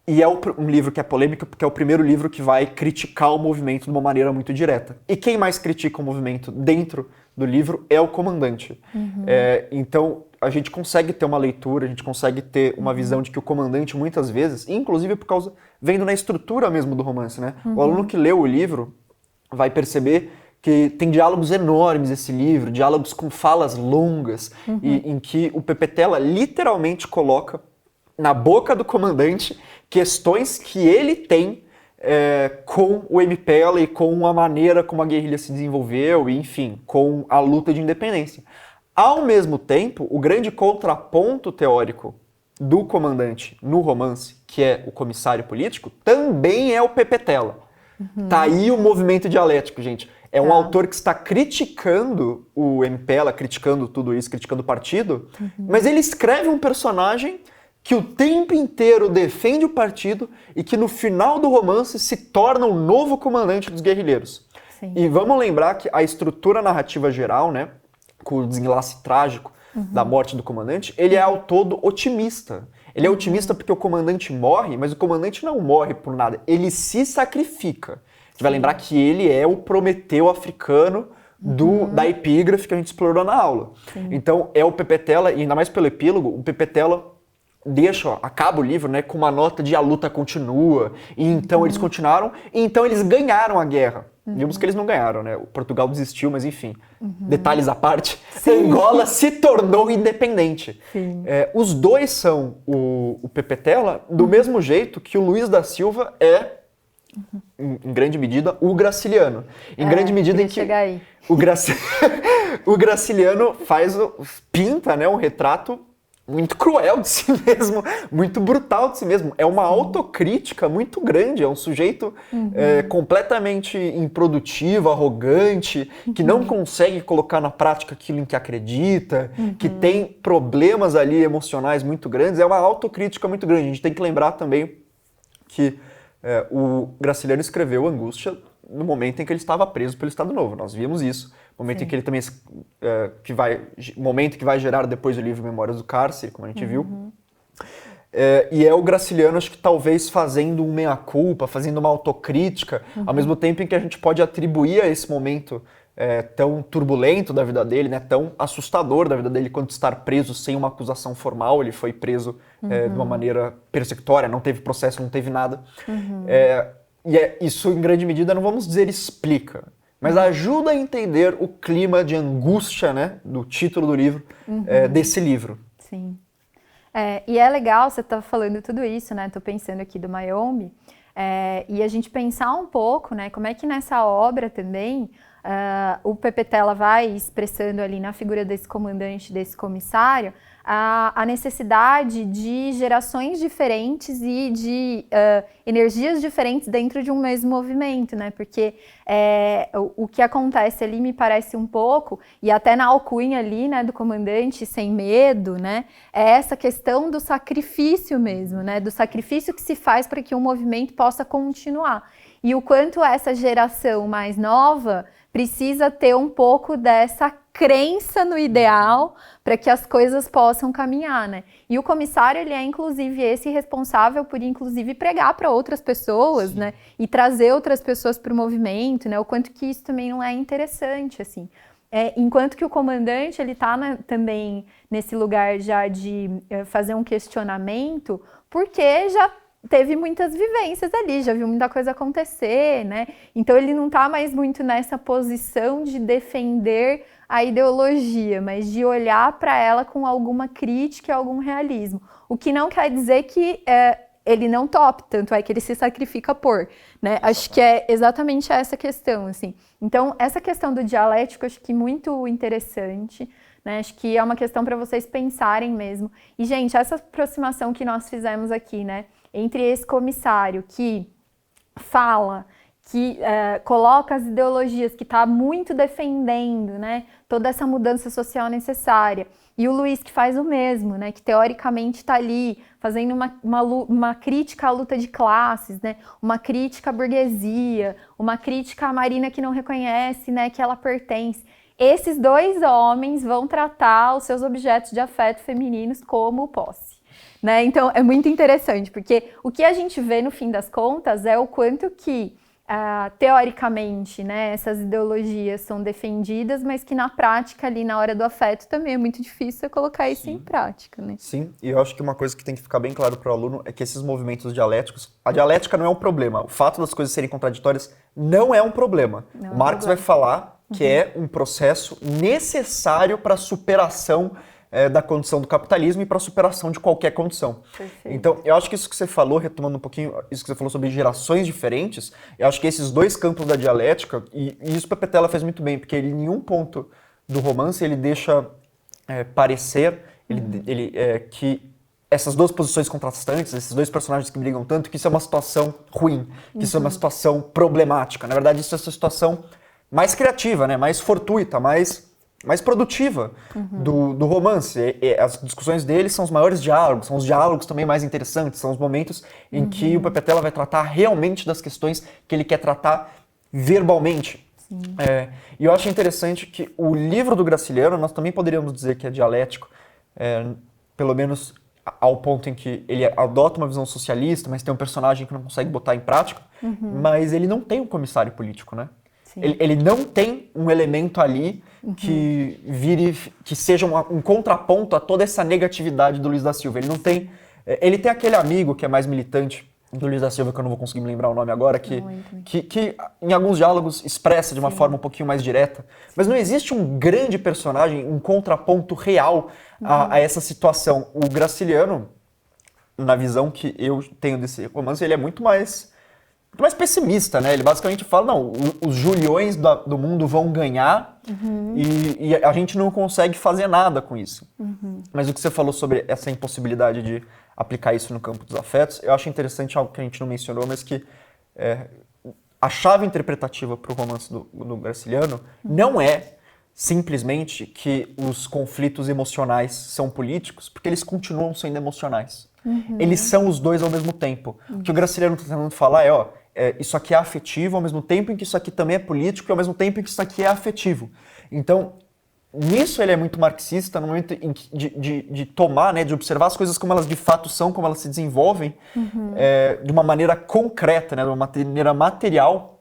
E é um livro que é polêmico, porque é o primeiro livro que vai criticar o movimento de uma maneira muito direta. E quem mais critica o movimento dentro do livro é o comandante. Então, a gente consegue ter uma leitura, a gente consegue ter uma visão de que o comandante, muitas vezes, inclusive vendo na estrutura mesmo do romance, né? O aluno que leu o livro vai perceber que tem diálogos enormes esse livro, diálogos com falas longas, em que o Pepetela literalmente coloca na boca do comandante questões que ele tem com o MPLA e com a maneira como a guerrilha se desenvolveu, e, enfim, com a luta de independência. Ao mesmo tempo, o grande contraponto teórico do comandante no romance, que é o comissário político, também é o Pepetela. Tá aí o movimento dialético, gente. É um autor que está criticando o MPLA, criticando tudo isso, criticando o partido, mas ele escreve um personagem que o tempo inteiro defende o partido e que no final do romance se torna o novo comandante dos guerrilheiros. Sim. E vamos lembrar que a estrutura narrativa geral, né, com o desenlace trágico da morte do comandante, ele é ao todo otimista. Ele é otimista porque o comandante morre, mas o comandante não morre por nada, ele se sacrifica. A gente vai lembrar que ele é o Prometeu africano da epígrafe que a gente explorou na aula. Sim. Então é o Pepetela, e ainda mais pelo epílogo, o Pepetela acaba o livro, né, com uma nota de a luta continua, e então eles continuaram, e então eles ganharam a guerra. Vimos que eles não ganharam, né? O Portugal desistiu, mas enfim, detalhes à parte, Angola se tornou independente. Os dois são o Pepetela, do mesmo jeito que o Luiz da Silva é, em grande medida, o Graciliano. Em grande medida em que o Graciliano pinta, né, um retrato muito cruel de si mesmo, muito brutal de si mesmo. É uma autocrítica muito grande, é um sujeito completamente improdutivo, arrogante, que não consegue colocar na prática aquilo em que acredita, que tem problemas ali emocionais muito grandes. É uma autocrítica muito grande. A gente tem que lembrar também que o Graciliano escreveu Angústia no momento em que ele estava preso pelo Estado Novo. Nós vimos isso. Momento em que ele também momento que vai gerar depois o livro Memórias do Cárcere, como a gente viu. E é o Graciliano, acho que talvez fazendo um meia-culpa, fazendo uma autocrítica, ao mesmo tempo em que a gente pode atribuir a esse momento tão turbulento da vida dele, né, ttão assustador da vida dele, quanto estar preso sem uma acusação formal. Ele foi preso de uma maneira persecutória, não teve processo, não teve nada. Isso, em grande medida, não vamos dizer explica, mas ajuda a entender o clima de angústia, né, do título do livro, desse livro. Sim. E é legal, você tá falando tudo isso, né? Tô pensando aqui do Mayombe, e a gente pensar um pouco, né, como é que nessa obra também o Pepetela vai expressando ali na figura desse comandante, desse comissário, a necessidade de gerações diferentes e de energias diferentes dentro de um mesmo movimento, né? Porque o que acontece ali me parece um pouco, e até na alcunha ali, né, do comandante sem medo, né? É essa questão do sacrifício mesmo, né? Do sacrifício que se faz para que um movimento possa continuar. E o quanto essa geração mais nova precisa ter um pouco dessa crença no ideal para que as coisas possam caminhar, né? E o comissário, ele é inclusive esse responsável por inclusive pregar para outras pessoas, né? E trazer outras pessoas para o movimento, né? O quanto que isso também não é interessante, assim. Enquanto que o comandante, ele tá também nesse lugar já de fazer um questionamento, porque já teve muitas vivências ali, já viu muita coisa acontecer, né? Então ele não tá mais muito nessa posição de defender a ideologia, mas de olhar para ela com alguma crítica e algum realismo. O que não quer dizer que ele não tope, tanto é que ele se sacrifica por, né? Acho que é exatamente essa questão, assim. Então, essa questão do dialético, acho que muito interessante, né? Acho que é uma questão para vocês pensarem mesmo. E, gente, essa aproximação que nós fizemos aqui, né? Entre esse comissário que fala, que coloca as ideologias, que está muito defendendo, né, toda essa mudança social necessária. E o Luiz que faz o mesmo, né, que teoricamente está ali fazendo uma crítica à luta de classes, né, uma crítica à burguesia, uma crítica à Marina que não reconhece, né, que ela pertence. Esses dois homens vão tratar os seus objetos de afeto femininos como posse. Né? Então é muito interessante, porque o que a gente vê no fim das contas é o quanto que teoricamente, né, essas ideologias são defendidas, mas que na prática, ali na hora do afeto, também é muito difícil colocar isso em prática. Né? Sim, e eu acho que uma coisa que tem que ficar bem claro para o aluno é que esses movimentos dialéticos, a dialética não é um problema, o fato das coisas serem contraditórias não é um problema. O Marx vai falar que é um processo necessário para a superação da condição do capitalismo e para a superação de qualquer condição. Perfeito. Então, eu acho que isso que você falou, retomando um pouquinho isso que você falou sobre gerações diferentes, eu acho que esses dois campos da dialética, e isso o Pepetela fez muito bem, porque ele, em nenhum ponto do romance ele deixa parecer que essas duas posições contrastantes, esses dois personagens que brigam tanto, que isso é uma situação ruim, que isso é uma situação problemática. Na verdade, isso é uma situação mais criativa, né? Mais fortuita, mais produtiva do romance. As discussões dele são os maiores diálogos, são os diálogos também mais interessantes, são os momentos em que o Pepetela vai tratar realmente das questões que ele quer tratar verbalmente. E eu acho interessante que o livro do Graciliano, nós também poderíamos dizer que é dialético, pelo menos ao ponto em que ele adota uma visão socialista, mas tem um personagem que não consegue botar em prática, mas ele não tem um comissário político, né? Ele não tem um elemento ali que seja um contraponto a toda essa negatividade do Luiz da Silva. Ele não tem... Ele tem aquele amigo que é mais militante do Luiz da Silva, que eu não vou conseguir me lembrar o nome agora, que em alguns diálogos expressa de uma forma um pouquinho mais direta. Mas não existe um grande personagem, um contraponto real a essa situação. O Graciliano, na visão que eu tenho desse romance, ele é muito mais pessimista, né? Ele basicamente fala, não, os Juliões do mundo vão ganhar e a gente não consegue fazer nada com isso. Mas o que você falou sobre essa impossibilidade de aplicar isso no campo dos afetos, eu acho interessante algo que a gente não mencionou, mas que a chave interpretativa para o romance do Graciliano não é simplesmente que os conflitos emocionais são políticos, porque eles continuam sendo emocionais. Eles são os dois ao mesmo tempo. O que o Graciliano está tentando falar isso aqui é afetivo, ao mesmo tempo em que isso aqui também é político, e ao mesmo tempo em que isso aqui é afetivo. Então, nisso ele é muito marxista, no momento de tomar, né, de observar as coisas como elas de fato são, como elas se desenvolvem, de uma maneira concreta, né, de uma maneira material,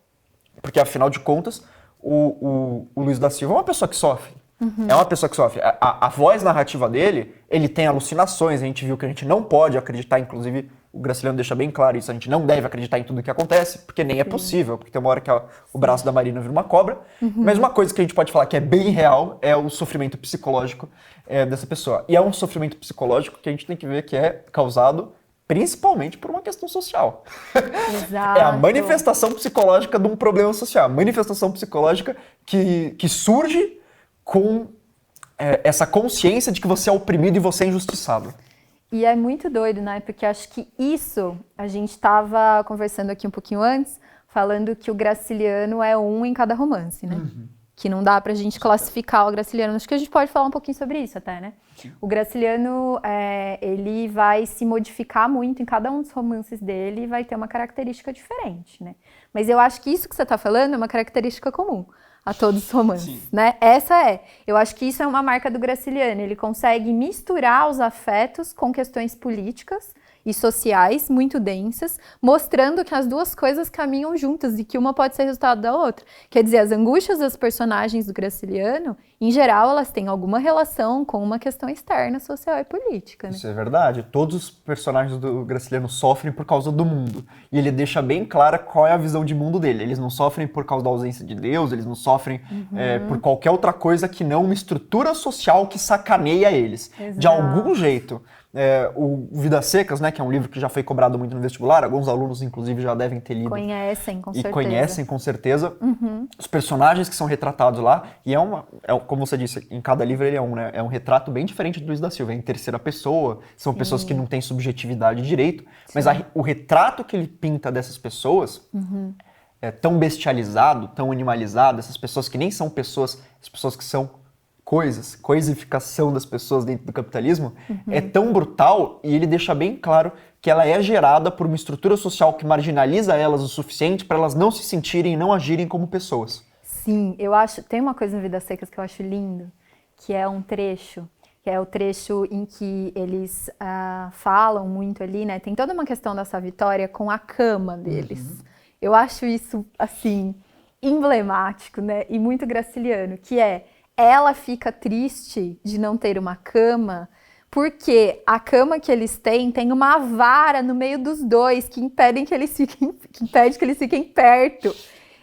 porque afinal de contas, o Luiz da Silva é uma pessoa que sofre. É uma pessoa que sofre. A voz narrativa dele, ele tem alucinações, a gente viu que a gente não pode acreditar, inclusive o Graciliano deixa bem claro isso, a gente não deve acreditar em tudo o que acontece, porque nem é possível, porque tem uma hora que o braço da Marina vira uma cobra, mas uma coisa que a gente pode falar que é bem real é o sofrimento psicológico dessa pessoa. E é um sofrimento psicológico que a gente tem que ver que é causado principalmente por uma questão social. Exato. É a manifestação psicológica de um problema social, a manifestação psicológica que surge com essa consciência de que você é oprimido e você é injustiçado. E é muito doido, né? Porque acho que isso, a gente estava conversando aqui um pouquinho antes, falando que o Graciliano é um em cada romance, né? Que não dá pra gente classificar o Graciliano. Acho que a gente pode falar um pouquinho sobre isso até, né? O Graciliano, ele vai se modificar muito em cada um dos romances dele e vai ter uma característica diferente, né? Mas eu acho que isso que você tá falando é uma característica comum a todos os romances, né? Eu acho que isso é uma marca do Graciliano, ele consegue misturar os afetos com questões políticas e sociais muito densas, mostrando que as duas coisas caminham juntas e que uma pode ser resultado da outra. Quer dizer, as angústias dos personagens do Graciliano, em geral, elas têm alguma relação com uma questão externa, social e política, né? Isso é verdade. Todos os personagens do Graciliano sofrem por causa do mundo. E ele deixa bem clara qual é a visão de mundo dele. Eles não sofrem por causa da ausência de Deus, eles não sofrem por qualquer outra coisa que não uma estrutura social que sacaneia eles. Exato. De algum jeito. o Vidas Secas, né, que é um livro que já foi cobrado muito no vestibular, alguns alunos, inclusive, já devem ter lido. Conhecem, com certeza. E conhecem, com certeza, os personagens que são retratados lá. E como você disse, em cada livro ele né? É um retrato bem diferente do Luiz da Silva. É em terceira pessoa, são pessoas que não têm subjetividade direito. Mas o retrato que ele pinta dessas pessoas é tão bestializado, tão animalizado, essas pessoas que nem são pessoas, as pessoas que são coisas, coisificação das pessoas dentro do capitalismo, é tão brutal, e ele deixa bem claro que ela é gerada por uma estrutura social que marginaliza elas o suficiente para elas não se sentirem e não agirem como pessoas. Sim, tem uma coisa no Vidas Secas que eu acho lindo, que é um trecho, que é o trecho em que eles falam muito ali, né? Tem toda uma questão dessa vitória com a cama deles. Eu acho isso, assim, emblemático, né? E muito graciliano, que ela fica triste de não ter uma cama, porque a cama que eles têm tem uma vara no meio dos dois que impede que eles fiquem perto.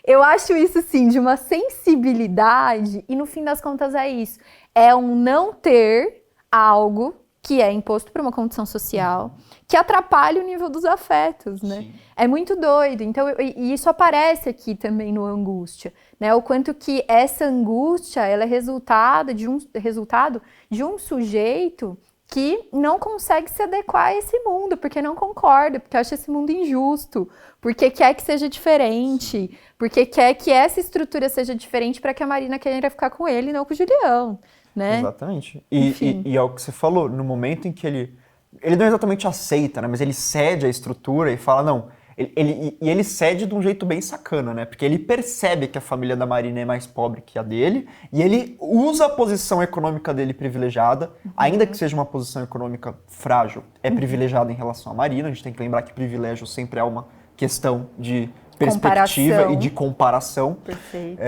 Eu acho isso, sim, de uma sensibilidade, e no fim das contas é isso. É um não ter algo que é imposto por uma condição social, que atrapalha o nível dos afetos, né? Sim. É muito doido. Então, e isso aparece aqui também no Angústia, né? O quanto que essa angústia, ela é resultado de um sujeito que não consegue se adequar a esse mundo, porque não concorda, porque acha esse mundo injusto, porque quer que seja diferente, porque quer que essa estrutura seja diferente para que a Marina queira ficar com ele e não com o Julião, né? Exatamente. E é o que você falou, no momento em que ele não exatamente aceita, né, mas ele cede à estrutura e fala, não, ele cede de um jeito bem sacana, né, porque ele percebe que a família da Marina é mais pobre que a dele, e ele usa a posição econômica dele privilegiada, ainda que seja uma posição econômica frágil, é privilegiada em relação à Marina. A gente tem que lembrar que privilégio sempre é uma questão de perspectiva e de comparação. Perfeito.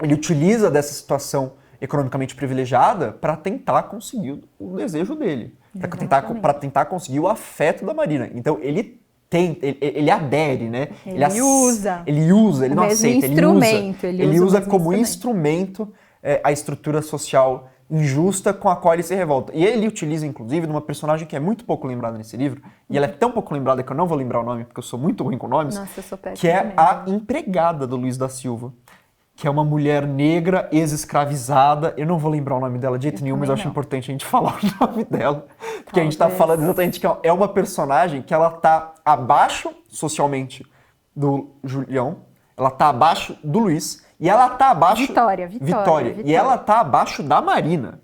Ele utiliza dessa situação economicamente privilegiada para tentar conseguir o desejo dele, para tentar conseguir o afeto da Marina. Então ele adere, né? Ele usa, ele não aceita, ele usa como instrumento a estrutura social injusta com a qual ele se revolta. E ele utiliza, inclusive, de uma personagem que é muito pouco lembrada nesse livro, e ela é tão pouco lembrada que eu não vou lembrar o nome, porque eu sou muito ruim com nomes. Nossa, eu sou péssima que é mesmo. A empregada do Luiz da Silva, que é uma mulher negra, ex-escravizada. Eu não vou lembrar o nome dela de jeito nenhum, mas eu acho importante a gente falar o nome dela. Porque a gente tá falando exatamente que é uma personagem que ela tá abaixo socialmente do Julião, ela tá abaixo do Luiz, e ela tá abaixo... Vitória. E ela tá abaixo da Marina.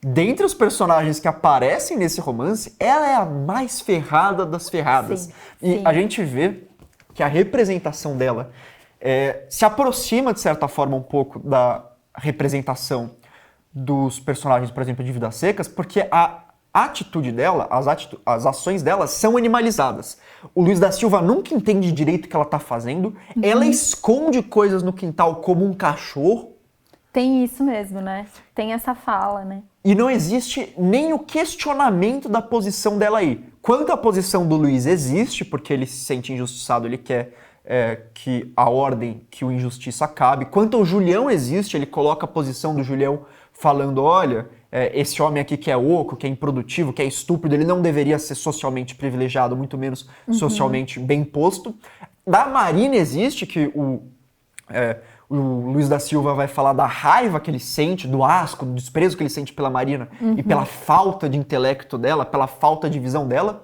Dentre os personagens que aparecem nesse romance, ela é a mais ferrada das ferradas. Sim. E a gente vê que a representação dela se aproxima, de certa forma, um pouco da representação dos personagens, por exemplo, de Vidas Secas, porque a atitude dela, as ações dela são animalizadas. O Luiz da Silva nunca entende direito o que ela está fazendo, ela esconde coisas no quintal como um cachorro. Tem isso mesmo, né? Tem essa fala, né? E não existe nem o questionamento da posição dela aí. Quanto à posição do Luiz existe, porque ele se sente injustiçado, ele quer que a ordem, que o injustiça acabe. Quanto ao Julião existe, ele coloca a posição do Julião falando, olha, esse homem aqui que é oco, que é improdutivo, que é estúpido, ele não deveria ser socialmente privilegiado, muito menos socialmente bem posto. Da Marina existe, que o Luiz da Silva vai falar da raiva que ele sente, do asco, do desprezo que ele sente pela Marina e pela falta de intelecto dela, pela falta de visão dela.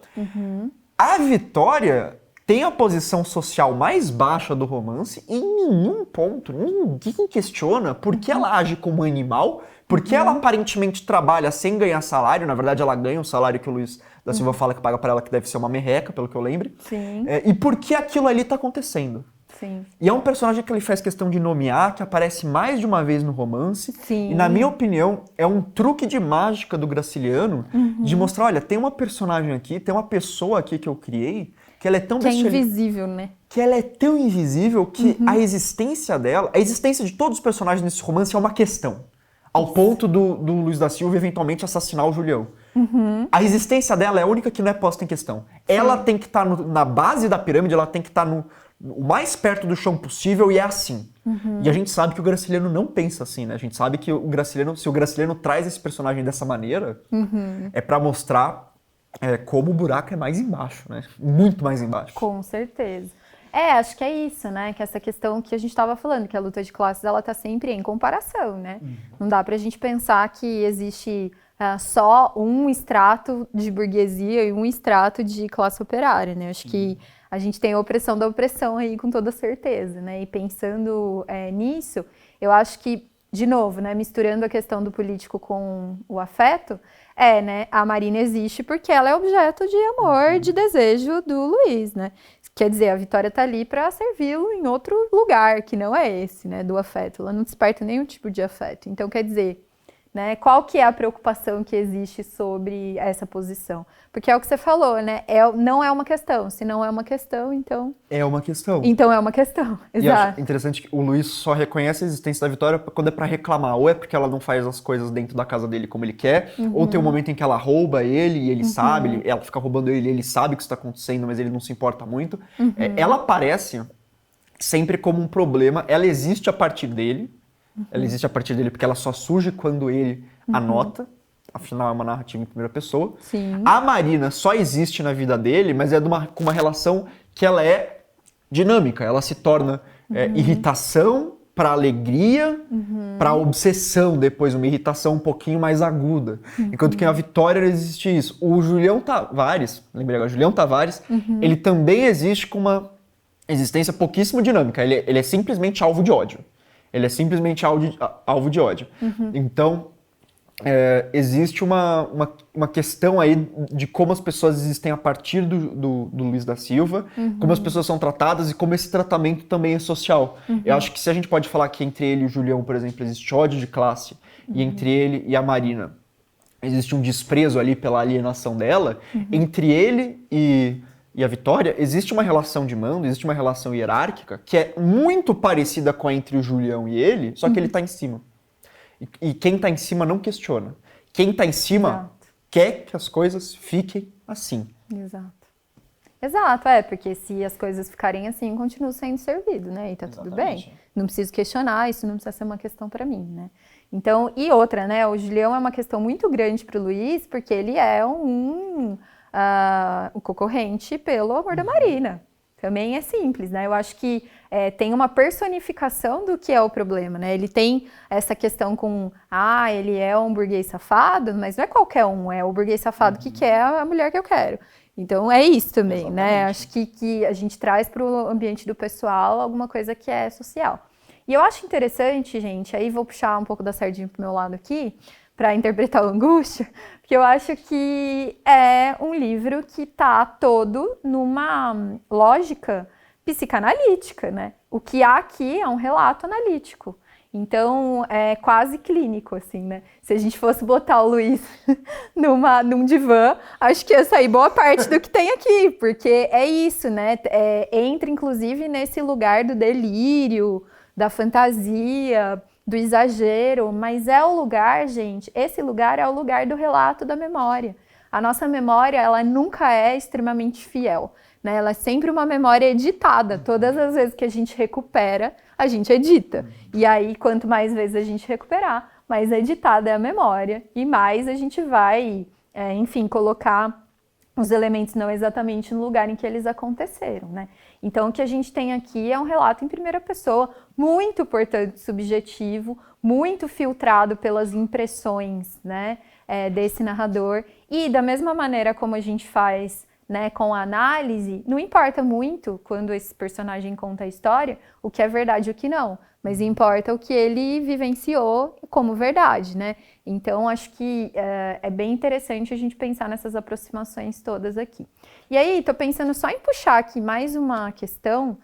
A Vitória tem a posição social mais baixa do romance e em nenhum ponto ninguém questiona por que ela age como animal, porque ela aparentemente trabalha sem ganhar salário. Na verdade, ela ganha um salário que o Luiz da Silva fala que paga para ela, que deve ser uma merreca, pelo que eu lembro. Sim. E por que aquilo ali tá acontecendo. Sim. E é um personagem que ele faz questão de nomear, que aparece mais de uma vez no romance. Sim. E, na minha opinião, é um truque de mágica do Graciliano de mostrar, olha, tem uma personagem aqui, tem uma pessoa aqui que eu criei, que ela é tão invisível, né? Que ela é tão invisível que a existência dela, a existência de todos os personagens nesse romance é uma questão. Ao ponto do Luiz da Silva eventualmente assassinar o Julião. A existência dela é a única que não é posta em questão. Ela tem que estar na base da pirâmide, ela tem que estar o mais perto do chão possível, e é assim. E a gente sabe que o Graciliano não pensa assim, né? A gente sabe que se o Graciliano traz esse personagem dessa maneira, é pra mostrar como o buraco é mais embaixo, né? Muito mais embaixo. Com certeza. Acho que é isso, né? Que essa questão que a gente estava falando, que a luta de classes, ela tá sempre em comparação, né? Não dá pra gente pensar que existe só um extrato de burguesia e um extrato de classe operária, né? Acho que a gente tem a opressão da opressão aí com toda certeza, né? E pensando nisso, eu acho que, de novo, né? Misturando a questão do político com o afeto, né? A Marina existe porque ela é objeto de amor, de desejo do Luiz, né? Quer dizer, a Vitória tá ali para servi-lo em outro lugar, que não é esse, né, do afeto. Ela não desperta nenhum tipo de afeto. Então, quer dizer, né, qual que é a preocupação que existe sobre essa posição? Porque é o que você falou, né, não é uma questão. Se não é uma questão, então... É uma questão. Então é uma questão, E exato. acho interessante que o Luiz só reconhece a existência da Vitória quando é pra reclamar. Ou é porque ela não faz as coisas dentro da casa dele como ele quer, ou tem um momento em que ela rouba ele e ele sabe, ela fica roubando ele e ele sabe o que está acontecendo, mas ele não se importa muito. Ela aparece sempre como um problema, ela existe a partir dele, ela existe a partir dele porque ela só surge quando ele anota. Afinal, é uma narrativa em primeira pessoa. Sim. A Marina só existe na vida dele, mas é com uma relação que ela é dinâmica. Ela se torna irritação para alegria, para obsessão depois, uma irritação um pouquinho mais aguda. Enquanto que na Vitória existe isso. O Julião Tavares, lembrei agora, Julião Tavares, ele também existe com uma existência pouquíssimo dinâmica. Ele é simplesmente alvo de ódio. Ele é simplesmente alvo de ódio. Então, existe uma questão aí de como as pessoas existem a partir do Luiz da Silva, como as pessoas são tratadas e como esse tratamento também é social. Eu acho que se a gente pode falar que entre ele e o Julião, por exemplo, existe ódio de classe, e entre ele e a Marina existe um desprezo ali pela alienação dela, entre ele e a Vitória existe uma relação de mando, existe uma relação hierárquica que é muito parecida com a entre o Julião e ele, só que ele tá em cima. E quem tá em cima não questiona. Quem tá em cima quer que as coisas fiquem assim. Exato, porque se as coisas ficarem assim, continua sendo servido, né? E tá tudo bem. Não preciso questionar, isso não precisa ser uma questão para mim, né? Então, e outra, né? O Julião é uma questão muito grande pro Luiz, porque ele é um concorrente pelo amor da Marina. Também é simples, né? Eu acho que tem uma personificação do que é o problema, né? Ele tem essa questão com, ele é um burguês safado, mas não é qualquer um, é o burguês safado que quer a mulher que eu quero. Então é isso também, né? Acho que a gente traz para o ambiente do pessoal alguma coisa que é social. E eu acho interessante, gente, aí vou puxar um pouco da sardinha pro meu lado aqui, para interpretar o Angústia, porque eu acho que é um livro que tá todo numa lógica psicanalítica, né? O que há aqui é um relato analítico. Então, é quase clínico, assim, né? Se a gente fosse botar o Luiz num divã, acho que ia sair boa parte do que tem aqui, porque é isso, né? Entra, inclusive, nesse lugar do delírio, da fantasia, do exagero, mas é o lugar, gente, esse lugar é o lugar do relato da memória. A nossa memória, ela nunca é extremamente fiel, né? Ela é sempre uma memória editada. Todas as vezes que a gente recupera, a gente edita. E aí, quanto mais vezes a gente recuperar, mais editada é a memória e mais a gente vai, enfim, colocar os elementos não exatamente no lugar em que eles aconteceram, né? Então, o que a gente tem aqui é um relato em primeira pessoa, muito, portanto, subjetivo, muito filtrado pelas impressões, né, desse narrador. E da mesma maneira como a gente faz, né, com a análise, não importa muito, quando esse personagem conta a história, o que é verdade e o que não, mas importa o que ele vivenciou como verdade, né? Então, acho que é bem interessante a gente pensar nessas aproximações todas aqui. E aí, tô pensando só em puxar aqui mais uma questão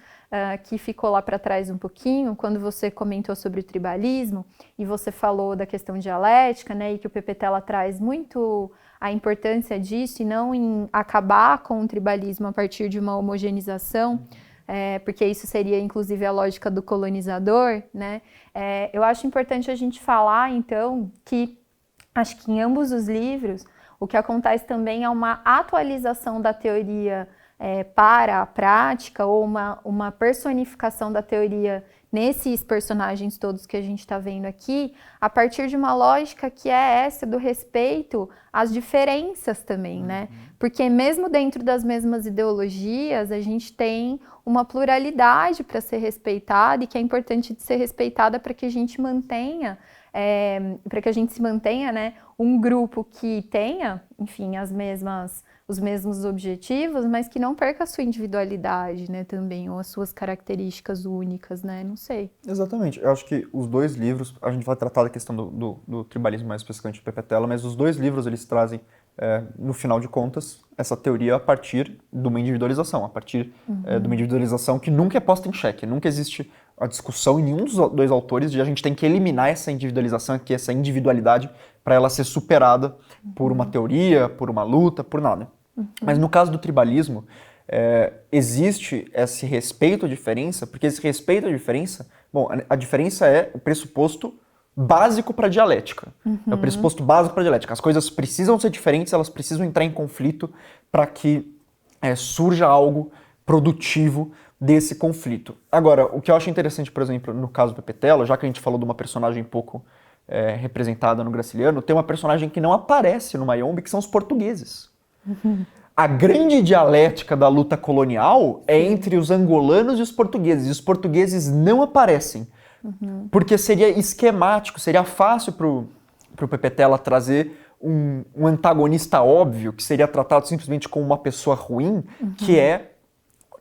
que ficou lá para trás um pouquinho, quando você comentou sobre o tribalismo e você falou da questão dialética, né, e que o PPT ela traz muito a importância disso e não em acabar com o tribalismo a partir de uma homogeneização, porque isso seria inclusive a lógica do colonizador, né? Eu acho importante a gente falar, então, que acho que em ambos os livros o que acontece também é uma atualização da teoria para a prática ou uma personificação da teoria nesses personagens todos que a gente está vendo aqui, a partir de uma lógica que é essa do respeito às diferenças também, né? Porque mesmo dentro das mesmas ideologias, a gente tem uma pluralidade para ser respeitada e que é importante de ser respeitada para que a gente mantenha, se mantenha, né, um grupo que tenha, enfim, os mesmos objetivos, mas que não perca a sua individualidade, né, também, ou as suas características únicas, né, não sei. Exatamente. Eu acho que os dois livros, a gente vai tratar da questão do tribalismo mais especificamente de Pepetela, mas os dois livros eles trazem, no final de contas, essa teoria a partir de uma individualização, a partir de uma individualização que nunca é posta em xeque, nunca existe a discussão em nenhum dos dois autores de a gente tem que eliminar essa individualização aqui, essa individualidade, para ela ser superada por uma teoria, por uma luta, por nada. Mas no caso do tribalismo, existe esse respeito à diferença, porque esse respeito à diferença, bom, a diferença é o pressuposto básico para a dialética. É o pressuposto básico para a dialética. As coisas precisam ser diferentes, elas precisam entrar em conflito para que surja algo produtivo desse conflito. Agora, o que eu acho interessante, por exemplo, no caso do Pepetela, já que a gente falou de uma personagem pouco representada no Graciliano, tem uma personagem que não aparece no Mayombe, que são os portugueses. A grande dialética da luta colonial é entre os angolanos e os portugueses não aparecem, porque seria esquemático, seria fácil pro Pepetela trazer um antagonista óbvio, que seria tratado simplesmente como uma pessoa ruim, que é,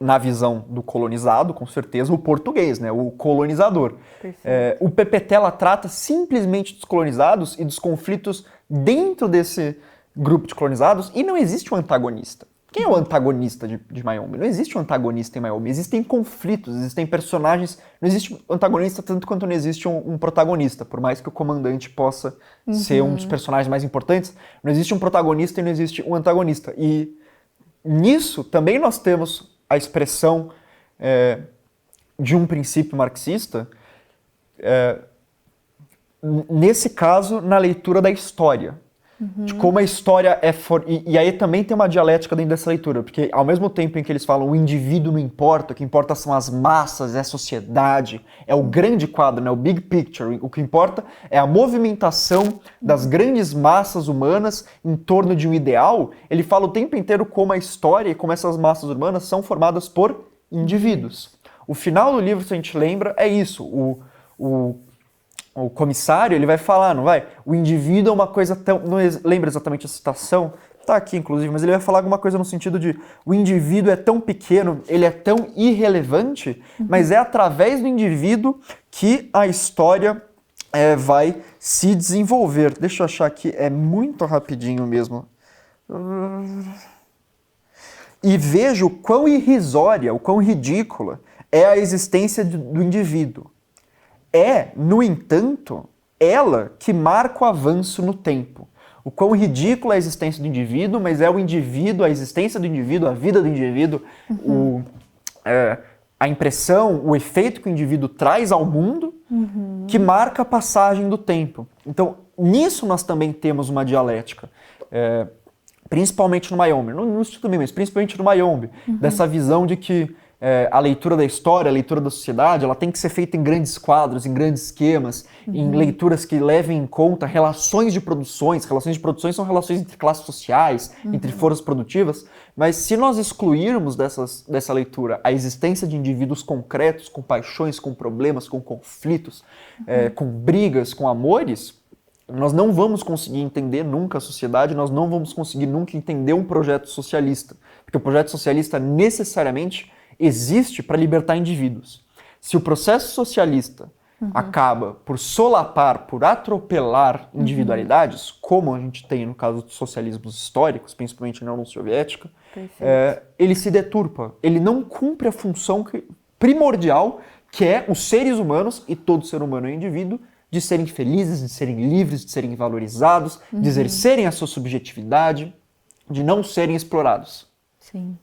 na visão do colonizado, com certeza, o português, né? O colonizador. O Pepetela trata simplesmente dos colonizados e dos conflitos dentro desse grupo de colonizados e não existe um antagonista. Quem é o antagonista de Mayombe? Não existe um antagonista em Mayombe. Existem conflitos, existem personagens. Não existe um antagonista tanto quanto não existe um protagonista. Por mais que o comandante possa ser um dos personagens mais importantes, não existe um protagonista e não existe um antagonista. E nisso também nós temos a expressão de um princípio marxista, nesse caso, na leitura da história. De como a história e aí também tem uma dialética dentro dessa leitura, porque ao mesmo tempo em que eles falam o indivíduo não importa, o que importa são as massas, é a sociedade, é o grande quadro, né, o big picture, o que importa é a movimentação das grandes massas humanas em torno de um ideal, ele fala o tempo inteiro como a história e como essas massas humanas são formadas por indivíduos. O final do livro, se a gente lembra, é isso, o comissário, ele vai falar, não vai? O indivíduo é uma coisa tão... Não lembro exatamente a citação, tá aqui inclusive, mas ele vai falar alguma coisa no sentido de o indivíduo é tão pequeno, ele é tão irrelevante, mas é através do indivíduo que a história vai se desenvolver. Deixa eu achar aqui, é muito rapidinho mesmo. E vejo o quão irrisória, o quão ridícula é a existência do indivíduo. No entanto, ela que marca o avanço no tempo. O quão ridícula é a existência do indivíduo, mas é o indivíduo, a existência do indivíduo, a vida do indivíduo, a impressão, o efeito que o indivíduo traz ao mundo, que marca a passagem do tempo. Então, nisso nós também temos uma dialética. Principalmente no Mayombe, no estudo também, mas principalmente no Mayombe, dessa visão de que a leitura da história, a leitura da sociedade, ela tem que ser feita em grandes quadros, em grandes esquemas, em leituras que levem em conta relações de produções. Relações de produções são relações entre classes sociais, entre forças produtivas, mas se nós excluirmos dessa leitura a existência de indivíduos concretos, com paixões, com problemas, com conflitos, com brigas, com amores, nós não vamos conseguir entender nunca a sociedade, nós não vamos conseguir nunca entender um projeto socialista, porque o projeto socialista necessariamente existe para libertar indivíduos. Se o processo socialista acaba por solapar, por atropelar individualidades, como a gente tem no caso dos socialismos históricos, principalmente na União Soviética, ele se deturpa. Ele não cumpre a função primordial, que é os seres humanos, e todo ser humano é um indivíduo, de serem felizes, de serem livres, de serem valorizados, de exercerem a sua subjetividade, de não serem explorados. Sim.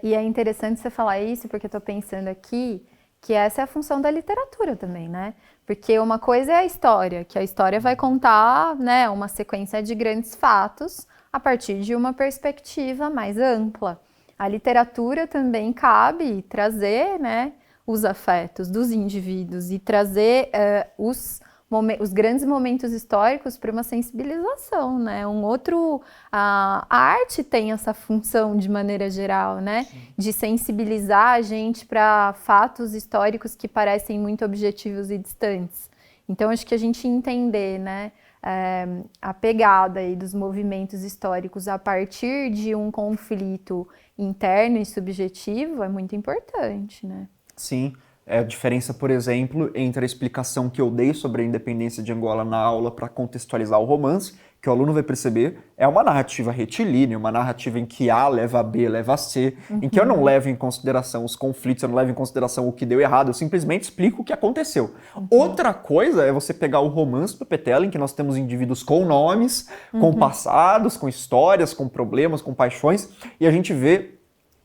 E é interessante você falar isso, porque eu estou pensando aqui que essa é a função da literatura também, né? Porque uma coisa é a história, que a história vai contar, né, uma sequência de grandes fatos a partir de uma perspectiva mais ampla. A literatura também cabe trazer, né, os afetos dos indivíduos e trazer os grandes momentos históricos para uma sensibilização, né? A arte tem essa função de maneira geral, né? De sensibilizar a gente para fatos históricos que parecem muito objetivos e distantes. Então, acho que a gente entender, né, a pegada aí dos movimentos históricos a partir de um conflito interno e subjetivo é muito importante, né? Sim. A diferença, por exemplo, entre a explicação que eu dei sobre a independência de Angola na aula para contextualizar o romance, que o aluno vai perceber, é uma narrativa retilínea, uma narrativa em que A leva a B, leva a C, em que eu não levo em consideração os conflitos, eu não levo em consideração o que deu errado, eu simplesmente explico o que aconteceu. Outra coisa é você pegar o romance do Petela, em que nós temos indivíduos com nomes, com passados, com histórias, com problemas, com paixões, e a gente vê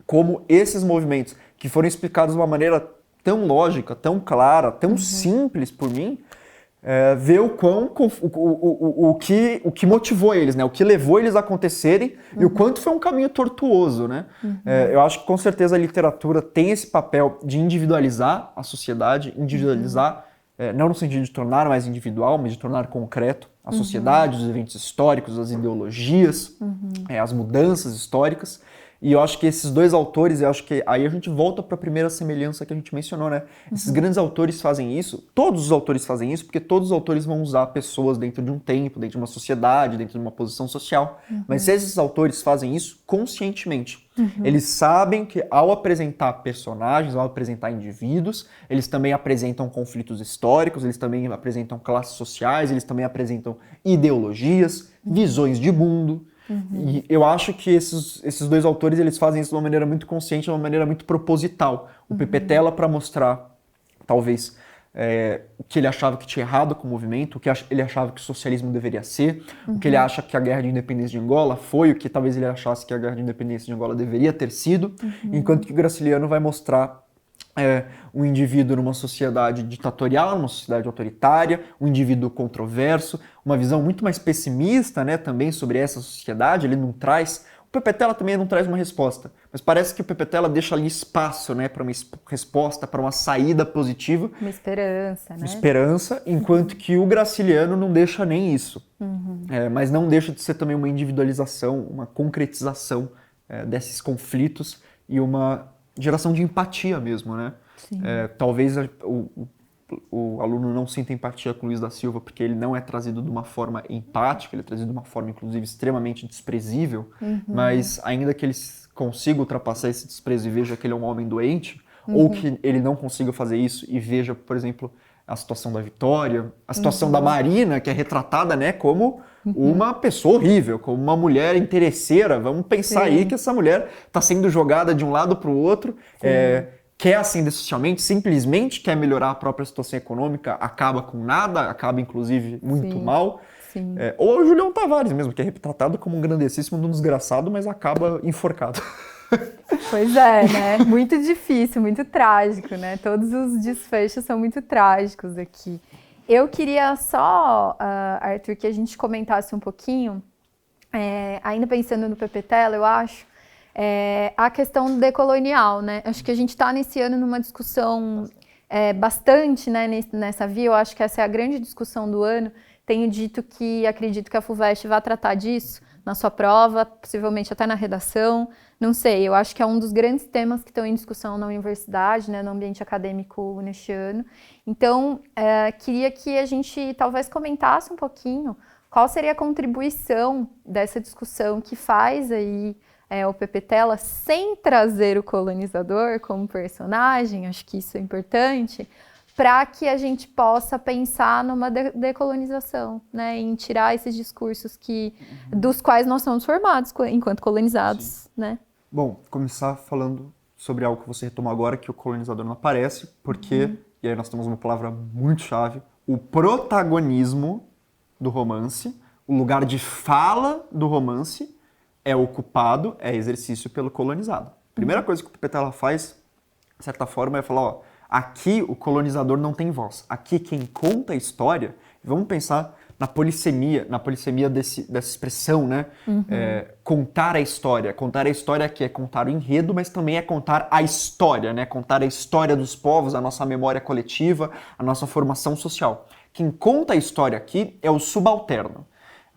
como esses movimentos, que foram explicados de uma maneira tão lógica, tão clara, tão simples por mim, ver o que motivou eles, né? O que levou eles a acontecerem e o quanto foi um caminho tortuoso, né? Eu acho que com certeza a literatura tem esse papel de individualizar a sociedade, individualizar, não no sentido de tornar mais individual, mas de tornar concreto a sociedade, os eventos históricos, as ideologias, as mudanças históricas. E eu acho que esses dois autores, eu acho que aí a gente volta para a primeira semelhança que a gente mencionou, né? Esses grandes autores fazem isso, todos os autores fazem isso, porque todos os autores vão usar pessoas dentro de um tempo, dentro de uma sociedade, dentro de uma posição social. Mas esses autores fazem isso conscientemente. Eles sabem que ao apresentar personagens, ao apresentar indivíduos, eles também apresentam conflitos históricos, eles também apresentam classes sociais, eles também apresentam ideologias, visões de mundo. E eu acho que esses dois autores eles fazem isso de uma maneira muito consciente, de uma maneira muito proposital. O Pepetela para mostrar, talvez, o que ele achava que tinha errado com o movimento, o que ele achava que o socialismo deveria ser, o que ele acha que a Guerra de Independência de Angola foi, o que talvez ele achasse que a Guerra de Independência de Angola deveria ter sido, enquanto que o Graciliano vai mostrar um indivíduo numa sociedade ditatorial, numa sociedade autoritária, um indivíduo controverso, uma visão muito mais pessimista, né, também sobre essa sociedade. Ele não traz... O Pepetela também não traz uma resposta, mas parece que o Pepetela deixa ali espaço, né, para uma resposta, para uma saída positiva. Uma esperança, né? Uma esperança, enquanto que o Graciliano não deixa nem isso. Mas não deixa de ser também uma individualização, uma concretização desses conflitos e uma geração de empatia mesmo, né? Talvez o aluno não sinta empatia com o Luiz da Silva porque ele não é trazido de uma forma empática, ele é trazido de uma forma, inclusive, extremamente desprezível, mas ainda que ele consiga ultrapassar esse desprezo e veja que ele é um homem doente, ou que ele não consiga fazer isso e veja, por exemplo, a situação da Vitória, a situação da Marina, que é retratada, né, como uma pessoa horrível, como uma mulher interesseira. Vamos pensar aí que essa mulher está sendo jogada de um lado para o outro, quer ascender socialmente, simplesmente quer melhorar a própria situação econômica, acaba com nada, acaba inclusive muito mal. Ou o Julião Tavares mesmo, que é retratado como um grandessíssimo desgraçado, mas acaba enforcado. Pois é, né? Muito difícil, muito trágico, né? Todos os desfechos são muito trágicos aqui. Eu queria só, Arthur, que a gente comentasse um pouquinho, ainda pensando no Pepetela, eu acho, a questão decolonial, né? Acho que a gente está nesse ano numa discussão bastante, né, nessa via. Eu acho que essa é a grande discussão do ano. Tenho dito que acredito que a FUVEST vai tratar disso na sua prova, possivelmente até na redação. Não sei, eu acho que é um dos grandes temas que estão em discussão na universidade, né, no ambiente acadêmico neste ano. Então, queria que a gente talvez comentasse um pouquinho qual seria a contribuição dessa discussão que faz aí o Pepetela sem trazer o colonizador como personagem, acho que isso é importante, para que a gente possa pensar numa decolonização, né, em tirar esses discursos dos quais nós somos formados enquanto colonizados, né? Bom, começar falando sobre algo que você retomou agora, que o colonizador não aparece, porque, e aí nós temos uma palavra muito chave, o protagonismo do romance, o lugar de fala do romance é ocupado, é exercício pelo colonizado. A primeira coisa que o Pepetela faz, de certa forma, é falar, aqui o colonizador não tem voz. Aqui quem conta a história, vamos pensar na polissemia dessa expressão, né? Contar a história. Contar a história que é contar o enredo, mas também é contar a história, né? Contar a história dos povos, a nossa memória coletiva, a nossa formação social. Quem conta a história aqui é o subalterno.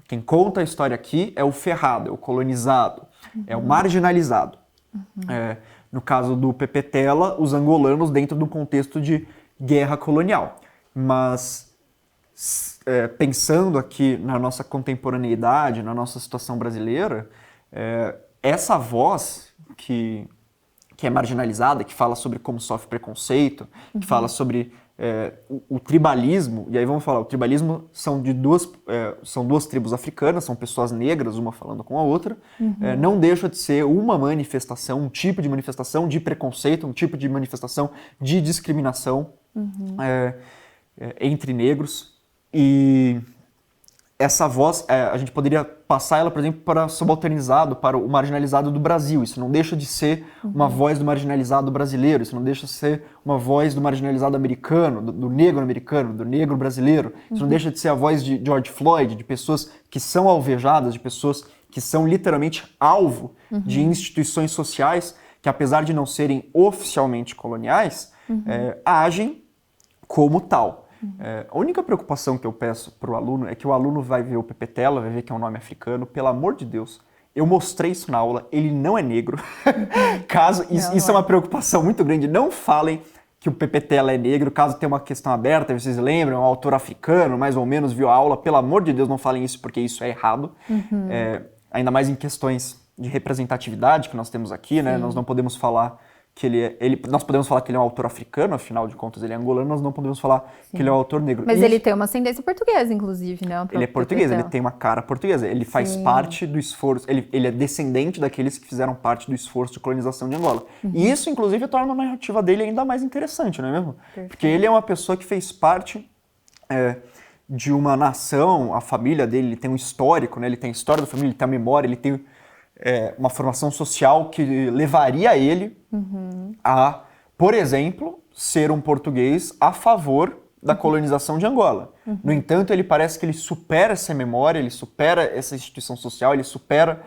Quem conta a história aqui é o ferrado, é o colonizado, é o marginalizado. No caso do Pepe Tela, os angolanos dentro de um contexto de guerra colonial. Mas pensando aqui na nossa contemporaneidade, na nossa situação brasileira, essa voz que é marginalizada, que fala sobre como sofre preconceito, que fala sobre o tribalismo, e aí vamos falar, o tribalismo são duas tribos africanas, são pessoas negras, uma falando com a outra, não deixa de ser uma manifestação, um tipo de manifestação de preconceito, um tipo de manifestação de discriminação entre negros. E essa voz, a gente poderia passar ela, por exemplo, para o subalternizado, para o marginalizado do Brasil. Isso não deixa de ser uma voz do marginalizado brasileiro, isso não deixa de ser uma voz do marginalizado americano, do negro americano, do negro brasileiro. Isso não deixa de ser a voz de George Floyd, de pessoas que são alvejadas, de pessoas que são literalmente alvo de instituições sociais que, apesar de não serem oficialmente coloniais, agem como tal. A única preocupação que eu peço para o aluno é que o aluno vai ver o Pepe Tela, vai ver que é um nome africano. Pelo amor de Deus, eu mostrei isso na aula, ele não é negro. Isso é uma preocupação muito grande. Não falem que o Pepe Tela é negro, caso tenha uma questão aberta, vocês lembram, um autor africano, mais ou menos, viu a aula. Pelo amor de Deus, não falem isso, porque isso é errado. Ainda mais em questões de representatividade que nós temos aqui, né? Nós não podemos falar que nós podemos falar que ele é um autor africano, afinal de contas ele é angolano, nós não podemos falar que ele é um autor negro. Mas ele tem uma ascendência portuguesa, inclusive, né? Ele é português, ele tem uma cara portuguesa, ele faz parte do esforço, ele é descendente daqueles que fizeram parte do esforço de colonização de Angola. E isso, inclusive, torna a narrativa dele ainda mais interessante, não é mesmo? Porque ele é uma pessoa que fez parte de uma nação, a família dele, ele tem um histórico, né? Ele tem a história da família, ele tem a memória, ele tem uma formação social que levaria ele a, por exemplo, ser um português a favor da colonização de Angola. No entanto, ele parece que ele supera essa memória, ele supera essa instituição social, ele supera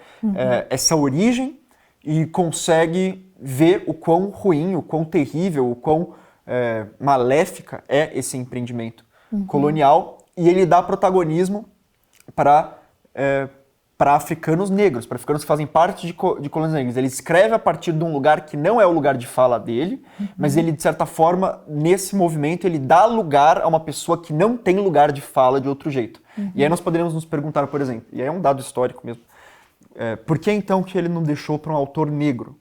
essa origem e consegue ver o quão ruim, o quão terrível, o quão maléfica é esse empreendimento colonial, e ele dá protagonismo para africanos negros, para africanos que fazem parte de colônias negras. Ele escreve a partir de um lugar que não é o lugar de fala dele, mas ele, de certa forma, nesse movimento, ele dá lugar a uma pessoa que não tem lugar de fala de outro jeito. E aí nós poderíamos nos perguntar, por exemplo, e aí é um dado histórico mesmo, por que então que ele não deixou para um autor negro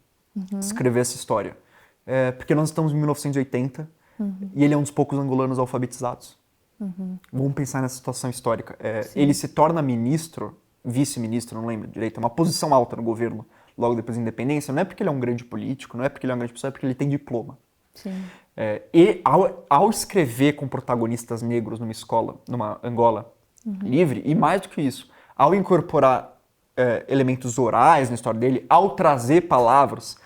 escrever essa história? Porque nós estamos em 1980 e ele é um dos poucos angolanos alfabetizados. Vamos pensar nessa situação histórica. Ele se torna ministro, vice-ministro, não lembro direito, é uma posição alta no governo logo depois da independência, não é porque ele é um grande político, não é porque ele é uma grande pessoa, é porque ele tem diploma. E ao escrever com protagonistas negros numa escola, numa Angola livre, e mais do que isso, ao incorporar elementos orais na história dele, ao trazer palavras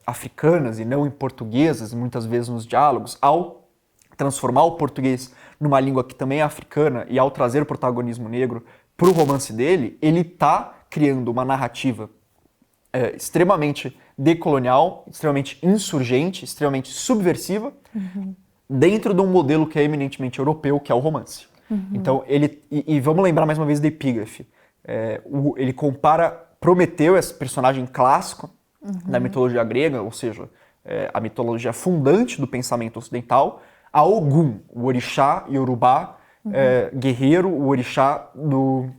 africanas e não em portuguesas, muitas vezes nos diálogos, ao transformar o português numa língua que também é africana e ao trazer o protagonismo negro para o romance dele, ele está criando uma narrativa extremamente decolonial, extremamente insurgente, extremamente subversiva, dentro de um modelo que é eminentemente europeu, que é o romance. Então, e vamos lembrar mais uma vez da epígrafe. Ele compara Prometeu, esse personagem clássico da mitologia grega, ou seja, a mitologia fundante do pensamento ocidental, a Ogum, o orixá iorubá, guerreiro, o orixá o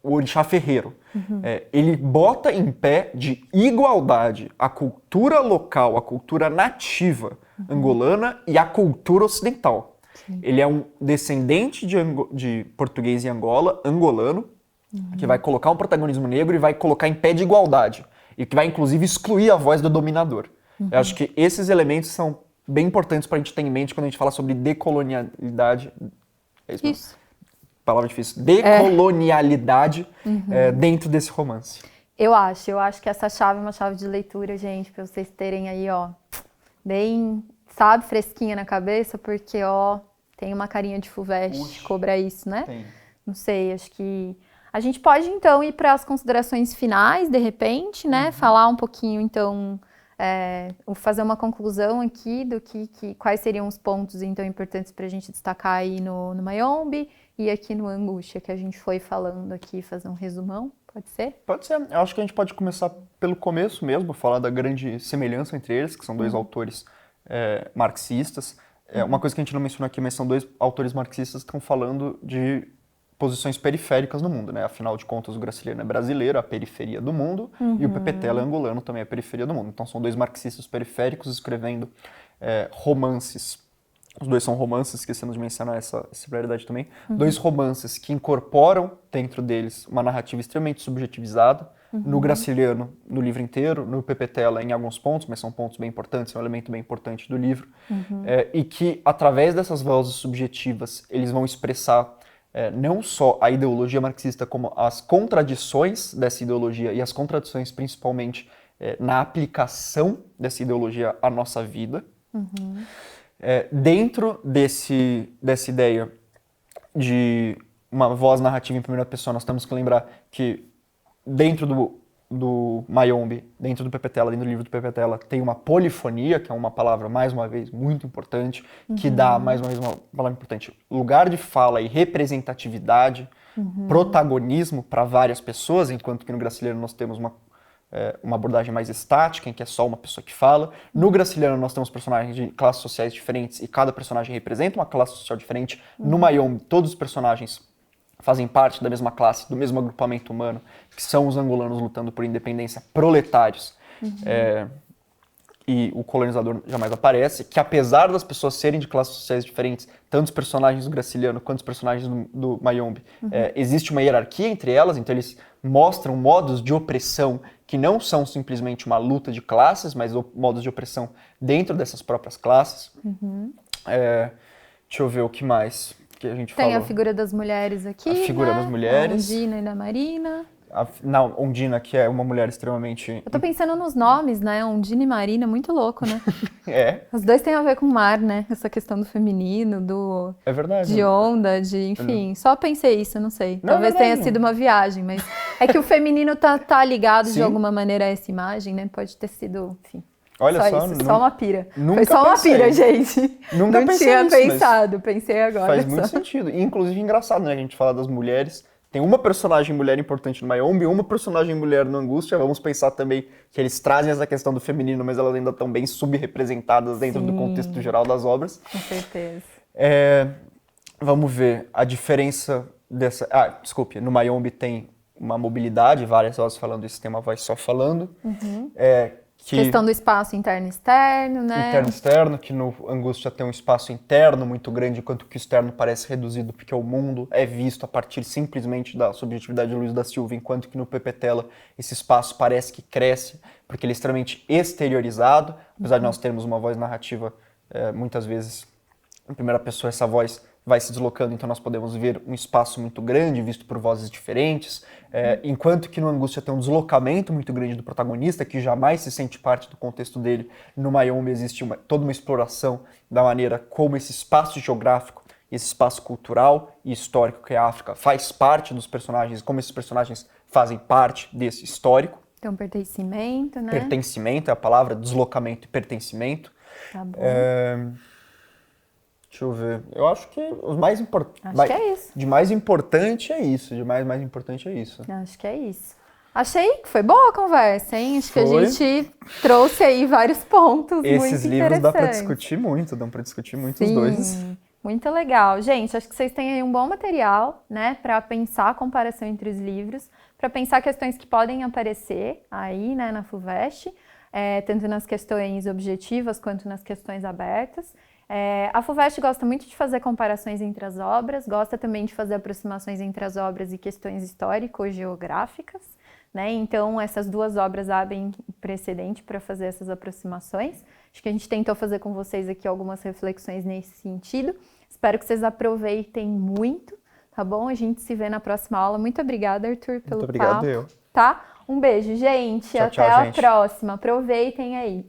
orixá ferreiro. Ele bota em pé de igualdade a cultura local, a cultura nativa angolana e a cultura ocidental. Ele é um descendente de português em Angola, angolano, que vai colocar um protagonismo negro e vai colocar em pé de igualdade. E que vai, inclusive, excluir a voz do dominador. Eu acho que esses elementos são bem importantes para a gente ter em mente quando a gente fala sobre decolonialidade. É isso mesmo? Palavra difícil. Decolonialidade dentro desse romance. Eu acho que essa chave é uma chave de leitura, gente, para vocês terem aí, ó, bem, sabe, fresquinha na cabeça, porque, ó, Tem uma carinha de FUVEST, Puxa. cobra isso, né? Tem. Não sei, acho que... A gente pode, então, ir para as considerações finais, de repente, né? Falar um pouquinho, então, fazer uma conclusão aqui do quais seriam os pontos, então, importantes para a gente destacar aí no Mayombe e aqui no Angústia, que a gente foi falando aqui, fazer um resumão, pode ser? Pode ser. Eu acho que a gente pode começar pelo começo mesmo, falar da grande semelhança entre eles, que são dois autores marxistas. Uma coisa que a gente não mencionou aqui, mas são dois autores marxistas que estão falando de posições periféricas no mundo, né? Afinal de contas, o Graciliano é brasileiro, a periferia do mundo, e o Pepetela é angolano, também é a periferia do mundo. Então são dois marxistas periféricos escrevendo romances. Os dois são romances, esquecemos de mencionar essa similaridade também. Dois romances que incorporam dentro deles uma narrativa extremamente subjetivizada. No Graciliano, no livro inteiro, no Pepetela em alguns pontos, mas são pontos bem importantes, é um elemento bem importante do livro. E que, através dessas vozes subjetivas, eles vão expressar não só a ideologia marxista, como as contradições dessa ideologia e as contradições principalmente na aplicação dessa ideologia à nossa vida. Dentro dessa ideia de uma voz narrativa em primeira pessoa, nós temos que lembrar que dentro do Mayombe, dentro do Pepetela, dentro do livro do Pepetela, tem uma polifonia, que é uma palavra, mais uma vez, muito importante, que dá, mais uma vez, uma palavra importante, lugar de fala e representatividade, protagonismo para várias pessoas, enquanto que no Graciliano nós temos uma abordagem mais estática, em que é só uma pessoa que fala. No Graciliano nós temos personagens de classes sociais diferentes e cada personagem representa uma classe social diferente. No Mayombe, todos os personagens fazem parte da mesma classe, do mesmo agrupamento humano, que são os angolanos lutando por independência, proletários. E o colonizador jamais aparece, que apesar das pessoas serem de classes sociais diferentes, tanto os personagens do Graciliano quanto os personagens do Mayombe, existe uma hierarquia entre elas, então eles mostram modos de opressão que não são simplesmente uma luta de classes, mas modos de opressão dentro dessas próprias classes. Deixa eu ver o que mais que a gente falou. Tem a figura das mulheres aqui, A figura das mulheres. A Ondina e da Marina. Não, Ondina, que é uma mulher extremamente... Eu tô pensando nos nomes, né? Ondina e Marina, muito louco, né? Os dois têm a ver com o mar, né? Essa questão do feminino, É verdade. de onda, enfim. Só pensei isso, não sei. Não, Talvez não, tenha não. sido uma viagem, mas é que o feminino tá ligado Sim. de alguma maneira a essa imagem, né? Pode ter sido, enfim. Olha só isso, só uma pira. Nunca Foi só uma pensei. pira, gente. Nunca não pensei tinha nisso, mas pensado, pensei agora. Faz só. muito sentido. E, inclusive, engraçado, né? A gente fala das mulheres. Tem uma personagem mulher importante no Mayombe e uma personagem mulher no Angústia. Vamos pensar também que eles trazem essa questão do feminino, mas elas ainda estão bem subrepresentadas dentro do contexto geral das obras. Com certeza. Vamos ver a diferença dessa... desculpe. No Mayombe tem uma mobilidade, várias vozes falando isso, tem uma voz só falando. Questão do espaço interno e externo, né? Interno e externo, que no Angústia tem um espaço interno muito grande, enquanto que o externo parece reduzido, porque o mundo é visto a partir simplesmente da subjetividade de Luiz da Silva, enquanto que no Pepetela esse espaço parece que cresce, porque ele é extremamente exteriorizado, apesar de nós termos uma voz narrativa, muitas vezes, em primeira pessoa, essa voz vai se deslocando, então nós podemos ver um espaço muito grande, visto por vozes diferentes, enquanto que no Angústia tem um deslocamento muito grande do protagonista, que jamais se sente parte do contexto dele. No Mayombe existe toda uma exploração da maneira como esse espaço geográfico, esse espaço cultural e histórico que é a África faz parte dos personagens, como esses personagens fazem parte desse histórico. Tem um pertencimento, né? Pertencimento é a palavra, deslocamento e pertencimento. Tá bom. Deixa eu ver. Eu acho que os mais importantes. Acho que é isso. De mais importante é isso. De mais importante é isso. Acho que é isso. Achei que foi boa a conversa, hein? Acho que a gente trouxe aí vários pontos muito interessantes. Esses livros dá pra discutir muito, dão pra discutir muito os dois. Muito legal. Gente, acho que vocês têm aí um bom material, né? Pra pensar a comparação entre os livros, pra pensar questões que podem aparecer aí, né, na FUVEST, tanto nas questões objetivas quanto nas questões abertas. A FUVEST gosta muito de fazer comparações entre as obras, gosta também de fazer aproximações entre as obras e questões histórico-geográficas, né? Então, essas duas obras abrem precedente para fazer essas aproximações. Acho que a gente tentou fazer com vocês aqui algumas reflexões nesse sentido. Espero que vocês aproveitem muito, tá bom? A gente se vê na próxima aula. Muito obrigada, Arthur, pelo Muito obrigado, papo. eu. Tá? Um beijo, gente. Tchau, Até tchau, a gente. próxima. Aproveitem aí.